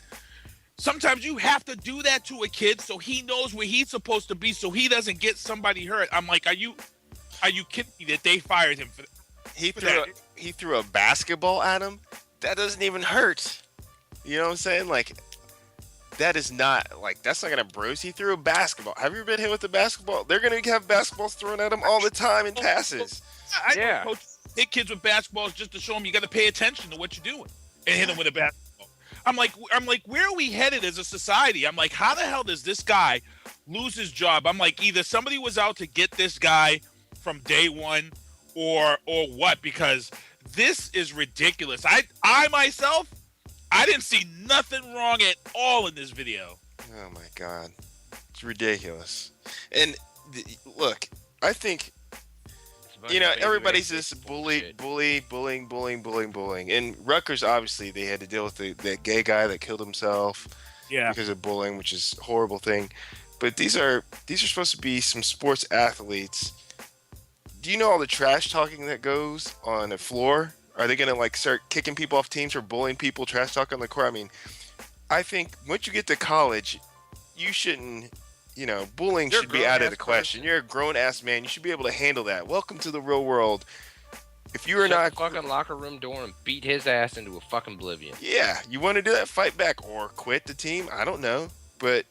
Sometimes you have to do that to a kid so he knows where he's supposed to be so he doesn't get somebody hurt. I'm like, are you kidding me that they fired him for that? He threw a basketball at him? That doesn't even hurt. You know what I'm saying? Like, that's not gonna bruise. He threw a basketball. Have you ever been hit with a basketball? They're gonna have basketballs thrown at them all the time in passes. I know coaches hit kids with basketballs just to show them you got to pay attention to what you're doing and hit them with a basketball. I'm like, where are we headed as a society? I'm like, how the hell does this guy lose his job? I'm like, either somebody was out to get this guy from day one, or what? Because this is ridiculous. I myself, I didn't see nothing wrong at all in this video. Oh my God, it's ridiculous. And look, I think, everybody's just bullying. And Rutgers, obviously, they had to deal with the gay guy that killed himself because of bullying, which is a horrible thing. But these are supposed to be some sports athletes. Do you know all the trash talking that goes on a floor Are they gonna like start kicking people off teams or bullying people, trash talking on the court? I mean, I think once you get to college, you shouldn't. Bullying should be out of the question. You're a grown ass man. You should be able to handle that. Welcome to the real world. If you are not the fucking locker room door and beat his ass into a fucking oblivion. Yeah, you want to do that? Fight back or quit the team? I don't know, but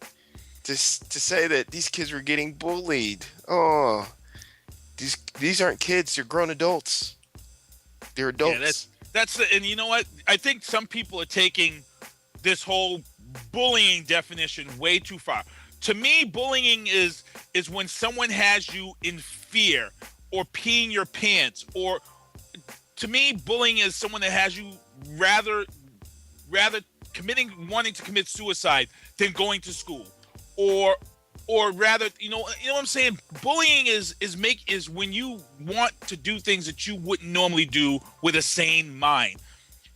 to say that these kids were getting bullied, these aren't kids. They're grown adults. They're adults. Yeah, and you know what? I think some people are taking this whole bullying definition way too far. To me, bullying is when someone has you in fear or peeing your pants, or to me, bullying is someone that has you rather wanting to commit suicide than going to school, or rather, you know what I'm saying? Bullying is when you want to do things that you wouldn't normally do with a sane mind.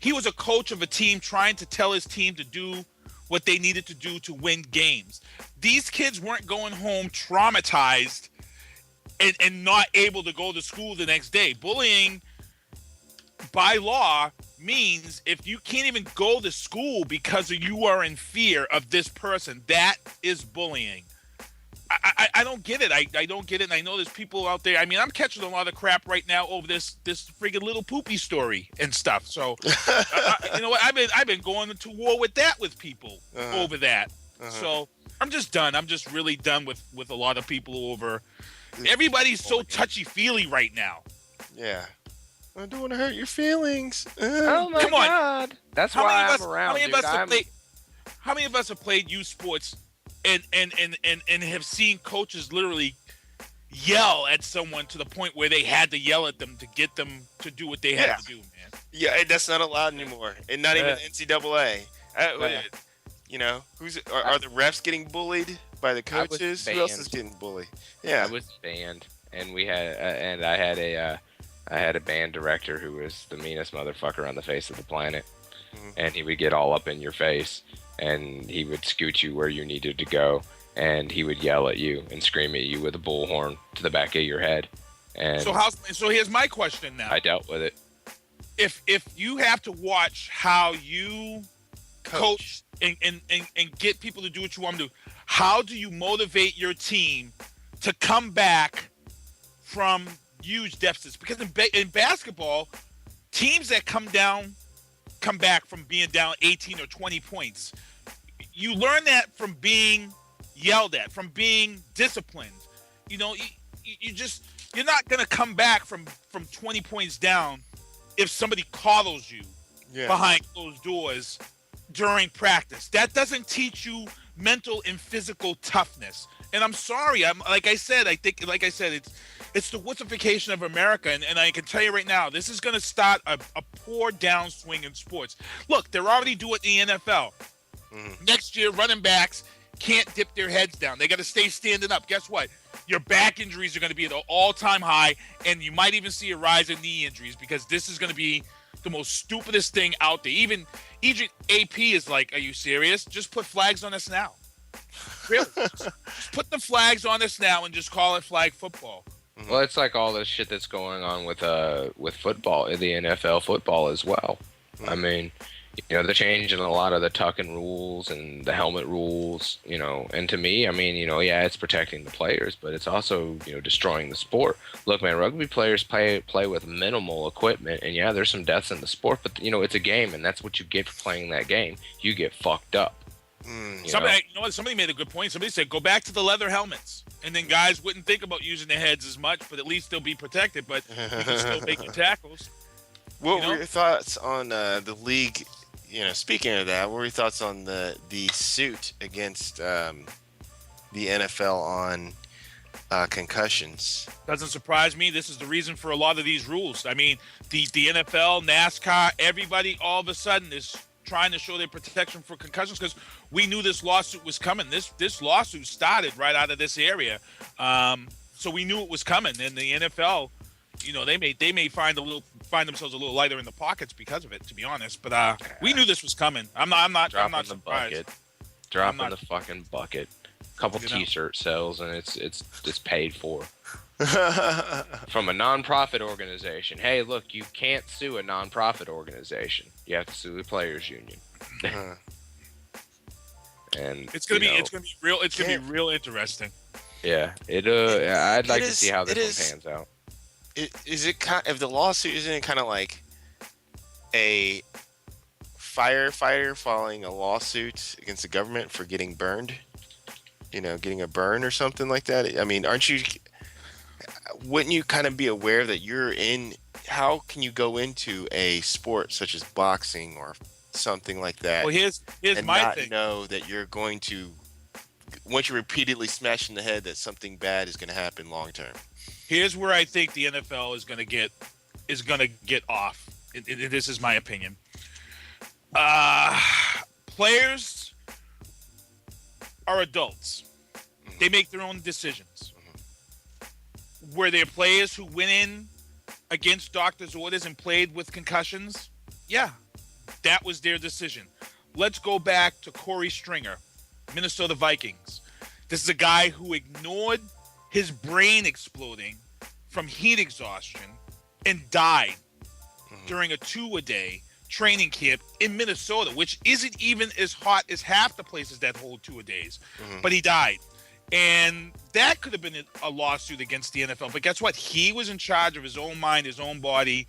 He was a coach of a team trying to tell his team to do what they needed to do to win games. These kids weren't going home traumatized and not able to go to school the next day. Bullying, by law, means if you can't even go to school because you are in fear of this person, that is bullying. I don't get it. I don't get it. And I know there's people out there. I mean, I'm catching a lot of crap right now over this friggin' little poopy story and stuff. So, you know what? I've been going to war with people over that. So I'm just done. I'm just really done with a lot of people over. Everybody's so touchy-feely right now. Yeah. I don't want to hurt your feelings. Oh my God. That's why I'm around, How many of us have played youth sports and have seen coaches literally yell at someone to the point where they had to yell at them to get them to do what they had to do, man? Yeah, that's not allowed anymore. And not even NCAA. Are the refs getting bullied by the coaches? Who else is getting bullied? Yeah, I was banned, and I had a band director who was the meanest motherfucker on the face of the planet, and he would get all up in your face, and he would scoot you where you needed to go, and he would yell at you and scream at you with a bullhorn to the back of your head. And so here's my question now. I dealt with it. If you have to watch how you coach and get people to do what you want them to do, how do you motivate your team to come back from huge deficits? Because in basketball, teams that come back from being down 18 or 20 points, you learn that from being yelled at, from being disciplined. You know, you're not going to come back from 20 points down if somebody coddles you behind closed doors during practice. That doesn't teach you mental and physical toughness. And I'm sorry, like I said, it's the wussification of America, and I can tell you right now, this is going to start a poor downswing in sports. Look, they're already doing it in the NFL. Next year, running backs can't dip their heads down. They got to stay standing up. Guess what? Your back injuries are going to be at an all-time high, and you might even see a rise in knee injuries because this is going to be the most stupidest thing out there. Even AP is like, are you serious? Just put flags on us now. Really? Just put the flags on us now and just call it flag football. Well, it's like all this shit that's going on with football, the NFL football as well. I mean, they're changing a lot of the tucking rules and the helmet rules, and to me, I mean, it's protecting the players, but it's also, destroying the sport. Look, man, rugby players play with minimal equipment, and there's some deaths in the sport, but it's a game, and that's what you get for playing that game. You get fucked up. Somebody made a good point. Somebody said, go back to the leather helmets. And then guys wouldn't think about using their heads as much, but at least they'll be protected, but you can still make your tackles. What were your thoughts on the league? Speaking of that, what were your thoughts on the suit against the NFL on concussions? Doesn't surprise me. This is the reason for a lot of these rules. I mean, the NFL, NASCAR, everybody all of a sudden is trying to show their protection for concussions because we knew this lawsuit was coming. This lawsuit started right out of this area, so we knew it was coming. And the NFL, they may find themselves a little lighter in the pockets because of it, to be honest. But we knew this was coming. I'm not surprised. Dropping the fucking bucket. A couple T-shirt sales and it's paid for. from a nonprofit organization. Hey, look, you can't sue a nonprofit organization. You have to sue the players' union. And it's gonna be real interesting. Yeah, I'd like to see how this one pans out. Is it kind if the lawsuit isn't it kind of like a firefighter filing a lawsuit against the government for getting burned? You know, getting a burn or something like that. I mean, wouldn't you kind of be aware that you're in? How can you go into a sport such as boxing or something like that? Well, here's and my not thing. know that you're going to, once you're repeatedly smashed in the head, that something bad is going to happen long term. Here's where I think the NFL is going to get off. This is my opinion. Players are adults. They make their own decisions. Were there players who went in against doctors' orders and played with concussions? Yeah, that was their decision. Let's go back to Corey Stringer, Minnesota Vikings. This is a guy who ignored his brain exploding from heat exhaustion and died during a 2-a-day training camp in Minnesota, which isn't even as hot as half the places that hold 2-a-days. But he died. And that could have been a lawsuit against the NFL. But guess what? He was in charge of his own mind, his own body.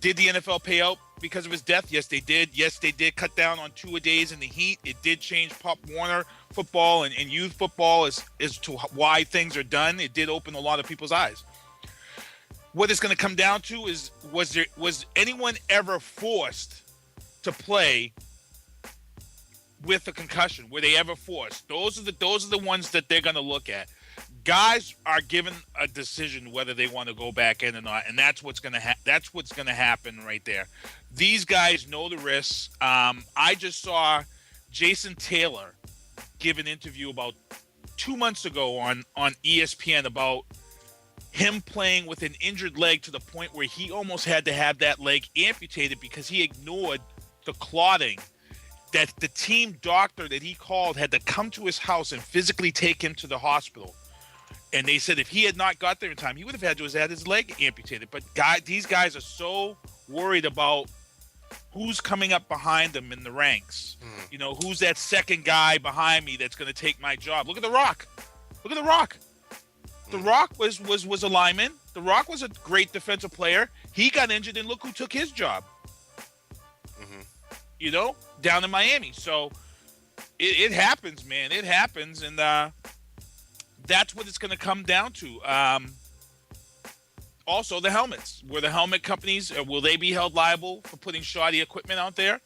Did the NFL pay out because of his death? Yes, they did. Yes, they did cut down on 2-a-days in the heat. It did change Pop Warner football and youth football as to why things are done. It did open a lot of people's eyes. What it's going to come down to is, was anyone ever forced to play with a concussion? Were they ever forced? Those are the ones that they're going to look at. Guys are given a decision whether they want to go back in or not, and that's what's going to happen right there. These guys know the risks. I just saw Jason Taylor give an interview about 2 months ago on ESPN about him playing with an injured leg to the point where he almost had to have that leg amputated because he ignored the clotting that the team doctor that he called had to come to his house and physically take him to the hospital. And they said if he had not got there in time, he would have had to have had his leg amputated. But these guys are so worried about who's coming up behind them in the ranks. You know, who's that second guy behind me that's going to take my job? Look at The Rock. Look at The Rock. The Rock was a lineman. The Rock was a great defensive player. He got injured, and look who took his job. You know, down in Miami. So it happens, man. It happens, and that's what it's going to come down to. Also, the helmets. Were the helmet companies, will they be held liable for putting shoddy equipment out there?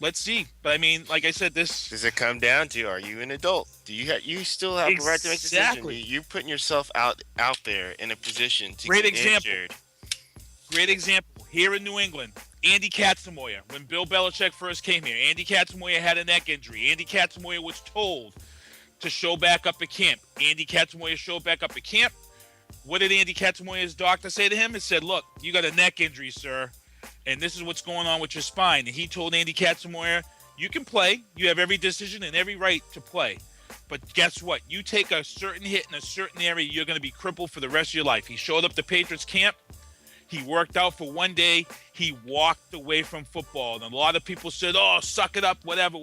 Let's see. But I mean, like I said, this does it come down to, are you an adult? Do you still have the right to make a decision? You're putting yourself out there in a position to get injured. Great example. Here in New England, Andy Katzenmoyer. When Bill Belichick first came here, Andy Katzenmoyer had a neck injury. Andy Katzenmoyer was told to show back up at camp. Andy Katzenmoyer showed back up at camp. What did Andy Katzenmoyer's doctor say to him? It said, look, you got a neck injury, sir, and this is what's going on with your spine. And he told Andy Katzenmoyer, you can play. You have every decision and every right to play. But guess what? You take a certain hit in a certain area, you're going to be crippled for the rest of your life. He showed up to Patriots camp. He worked out for one day. He walked away from football. And a lot of people said, oh, suck it up, whatever.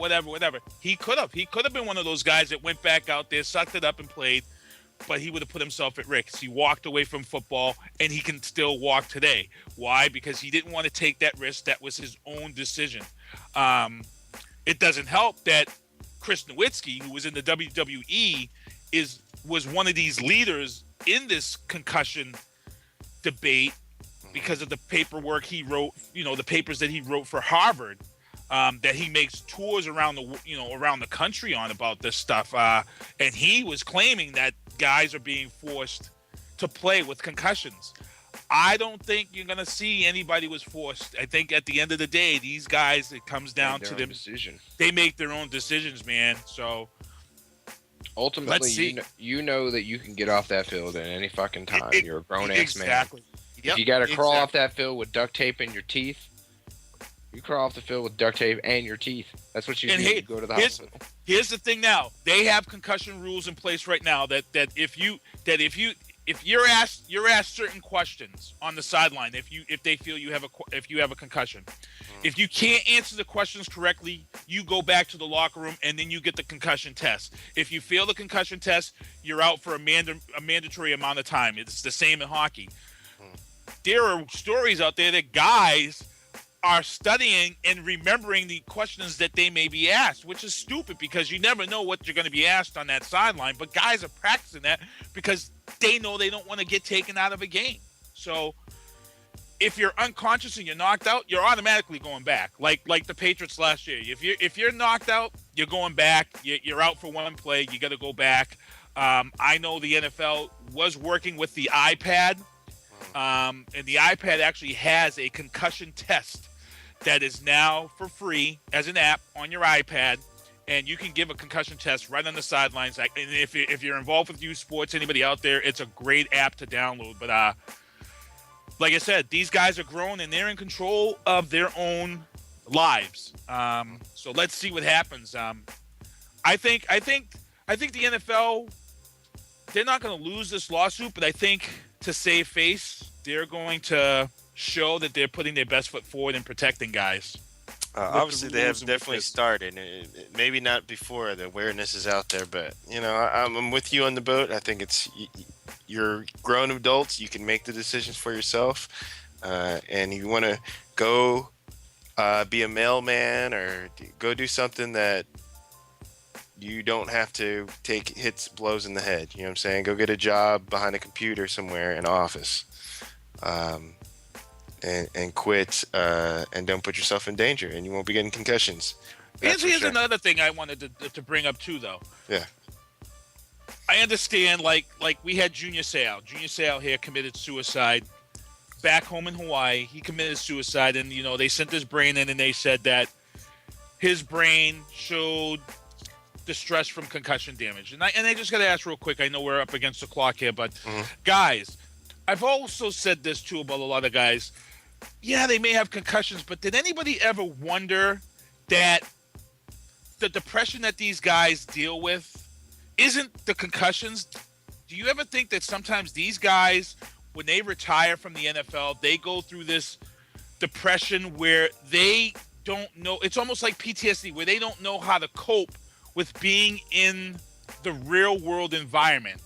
He could have. He could have been one of those guys that went back out there, sucked it up and played. But he would have put himself at risk. He walked away from football, and he can still walk today. Why? Because he didn't want to take that risk. That was his own decision. It doesn't help that Chris Nowitzki, who was in the WWE, was one of these leaders in this concussion debate because of the paperwork he wrote, the papers that he wrote for Harvard, that he makes tours around the country on about this stuff. And he was claiming that guys are being forced to play with concussions. I don't think you're going to see anybody was forced. I think at the end of the day, these guys, it comes down to them. They make their own decisions, man. So ultimately, you know that you can get off that field at any fucking time. You're a grown-ass man. Exactly. If you got to crawl off that field with duct tape in your teeth, you crawl off the field with duct tape and your teeth. That's what you do. You go to the hospital. Here's the thing now. They have concussion rules in place right now that if you if you're asked certain questions on the sideline, if they feel you have a concussion, if you can't answer the questions correctly, you go back to the locker room and then you get the concussion test. If you fail the concussion test, you're out for a mandatory amount of time. It's the same in hockey. There are stories out there that guys are studying and remembering the questions that they may be asked, which is stupid because you never know what you're going to be asked on that sideline. But guys are practicing that because they know they don't want to get taken out of a game. So if you're unconscious and you're knocked out, you're automatically going back. Like the Patriots last year. If you're knocked out, you're going back. You're out for one play. You got to go back. I know the NFL was working with the iPad. And the iPad actually has a concussion test that is now for free as an app on your iPad, and you can give a concussion test right on the sidelines. And if you're involved with youth sports, anybody out there, it's a great app to download. But like I said, these guys are grown and they're in control of their own lives. So let's see what happens. I think the NFL, they're not going to lose this lawsuit, but I think to save face, they're going to show that they're putting their best foot forward in protecting guys. Obviously, they have definitely started. Maybe not before the awareness is out there, but I'm with you on the boat. I think you're grown adults. You can make the decisions for yourself, and you want to go be a mailman or go do something that you don't have to take blows in the head. You know what I'm saying? Go get a job behind a computer somewhere in an office. And quit and don't put yourself in danger, and you won't be getting concussions. Here's another thing I wanted to bring up too, though. Yeah. I understand, like we had Junior Seau. Junior Seau here committed suicide back home in Hawaii. He committed suicide, and they sent his brain in, and they said that his brain showed distress from concussion damage. And I just got to ask real quick. I know we're up against the clock here, but guys, I've also said this too about a lot of guys. Yeah, they may have concussions, but did anybody ever wonder that the depression that these guys deal with isn't the concussions? Do you ever think that sometimes these guys, when they retire from the NFL, they go through this depression where they don't know, it's almost like PTSD, where they don't know how to cope with being in the real world environment?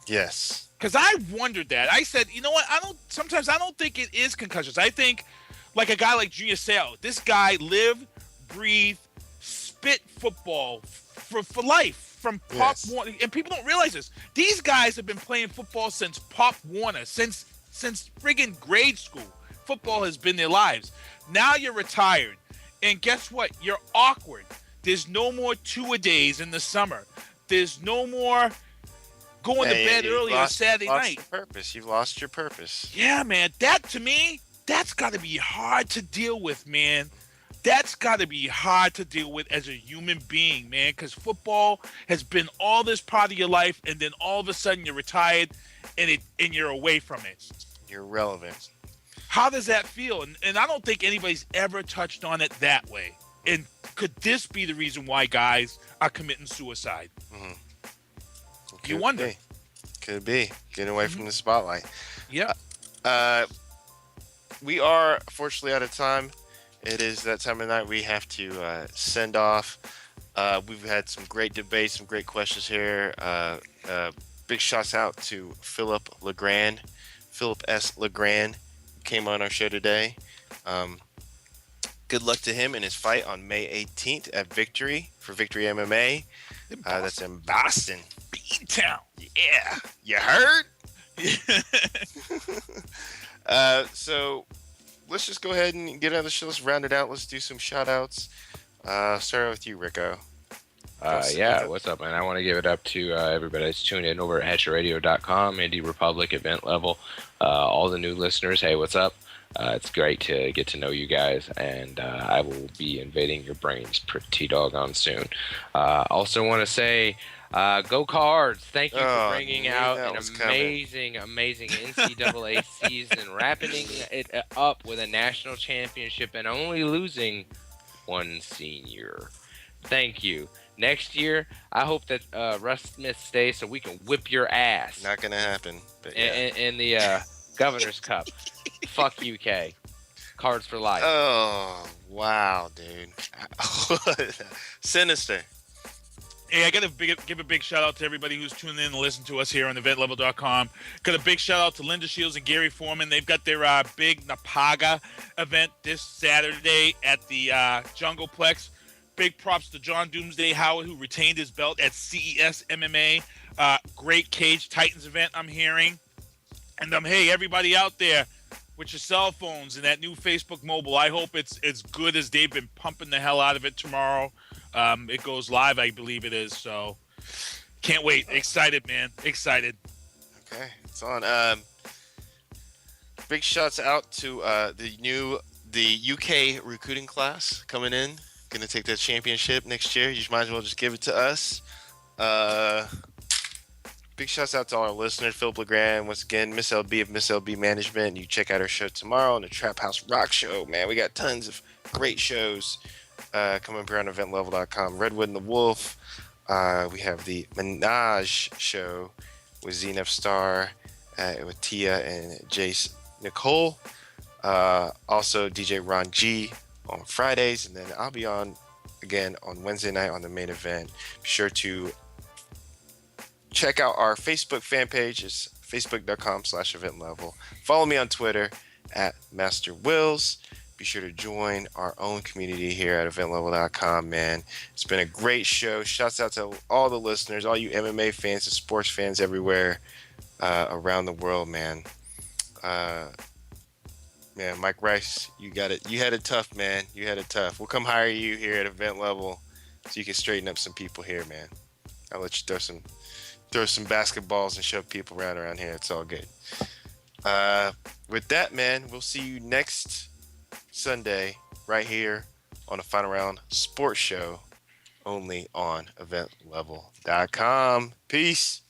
Yes. Because I wondered that. I said, you know what? Sometimes I don't think it is concussions. I think like a guy like Junior Seau. This guy lived, breathed, spit football for life from Pop Warner. And people don't realize this. These guys have been playing football since Pop Warner, since friggin' grade school. Football has been their lives. Now you're retired. And guess what? You're awkward. There's no more two-a-days in the summer. There's no more going to bed early on Saturday night. You've lost your purpose. Yeah, man. That, to me, that's got to be hard to deal with, man. That's got to be hard to deal with as a human being, man, because football has been all this part of your life, and then all of a sudden you're retired and you're away from it. You're relevant. How does that feel? And I don't think anybody's ever touched on it that way. And could this be the reason why guys are committing suicide? Mm-hmm. You wonder. Could be. Getting away from the spotlight. Yeah. We are fortunately out of time. It is that time of night we have to send off. We've had some great debates, some great questions here. Big shouts out to Philip S. Legrand, who came on our show today. Good luck to him in his fight on May 18th at Victory MMA. That's in Boston. Beantown. Yeah. You heard? So let's just go ahead and get out of the show. Let's round it out. Let's do some shout outs. Start with you, Rico. What's up, man? I want to give it up to everybody that's tuned in over at HatchetRadio.com, Indie Republic event level. All the new listeners, hey, what's up? It's great to get to know you guys, and I will be invading your brains pretty doggone soon. Also want to say, go Cards! Thank you for bringing out an amazing NCAA season, wrapping it up with a national championship and only losing one senior. Thank you. Next year, I hope that Russ Smith stays so we can whip your ass. Not gonna happen. But yeah. in the Governor's Cup. Fuck UK. Cards for life. Oh wow, dude. Sinister. Hey, I got to give a big shout out to everybody who's tuning in and listening to us here on eventlevel.com. Got a big shout out to Linda Shields and Gary Foreman. They've got their big Napaga event this Saturday at the Jungleplex. Big props to John Doomsday Howard, who retained his belt at CES MMA. Great Cage Titans event, I'm hearing. And hey, everybody out there with your cell phones and that new Facebook mobile, I hope it's as good as they've been pumping the hell out of it tomorrow. It goes live, I believe it is. So can't wait. Excited, man. Excited. Okay, it's on. Big shouts out to the UK recruiting class coming in. Gonna take that championship next year. You might as well just give it to us. Big shouts out to all our listeners. Philip LeGrand, once again, Miss LB of Miss LB Management. You check out our show tomorrow on the Trap House Rock Show. Man, we got tons of great shows coming up here on eventlevel.com. Redwood and the Wolf. We have the Menage show with Zenith Star, with Tia and Jace Nicole. Also DJ Ron G on Fridays, and then I'll be on again on Wednesday night on the main event. Be sure to check out our Facebook fan page. It's facebook.com/eventlevel. Follow me on Twitter at Master Wills. Be sure to join our own community here at eventlevel.com, man. It's been a great show. Shouts out to all the listeners, all you MMA fans and sports fans everywhere around the world, man. Man, Mike Rice, you got it. You had it tough, man. You had it tough. We'll come hire you here at Event Level so you can straighten up some people here, man. I'll let you throw some basketballs and shove people around here. It's all good. With that, man, we'll see you next Sunday right here on the Final Round Sports Show, only on eventlevel.com. Peace.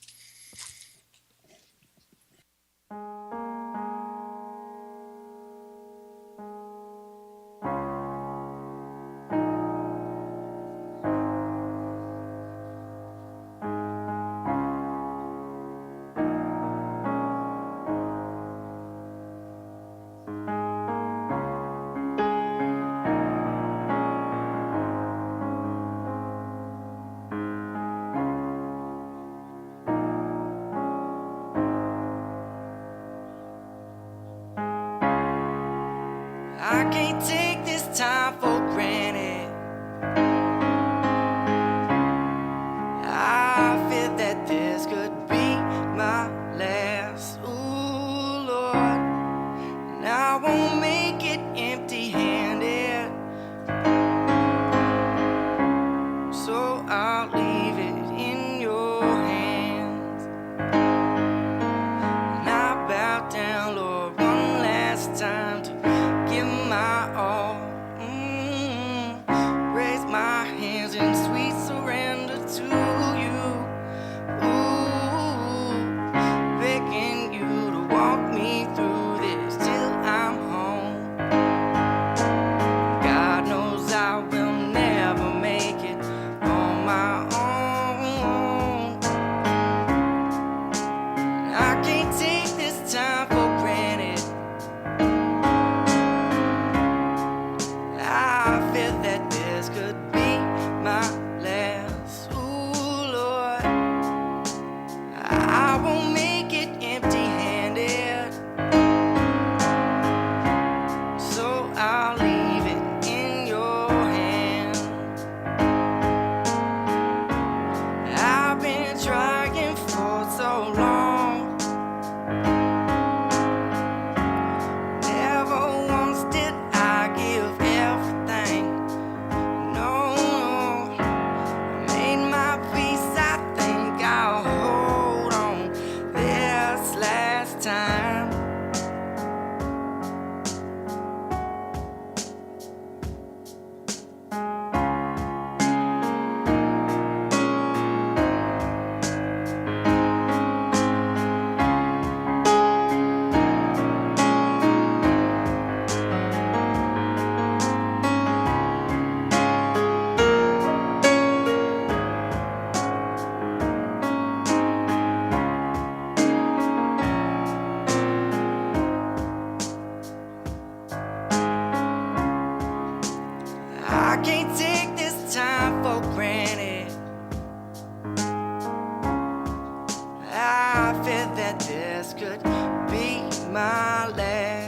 I fear that this could be my last.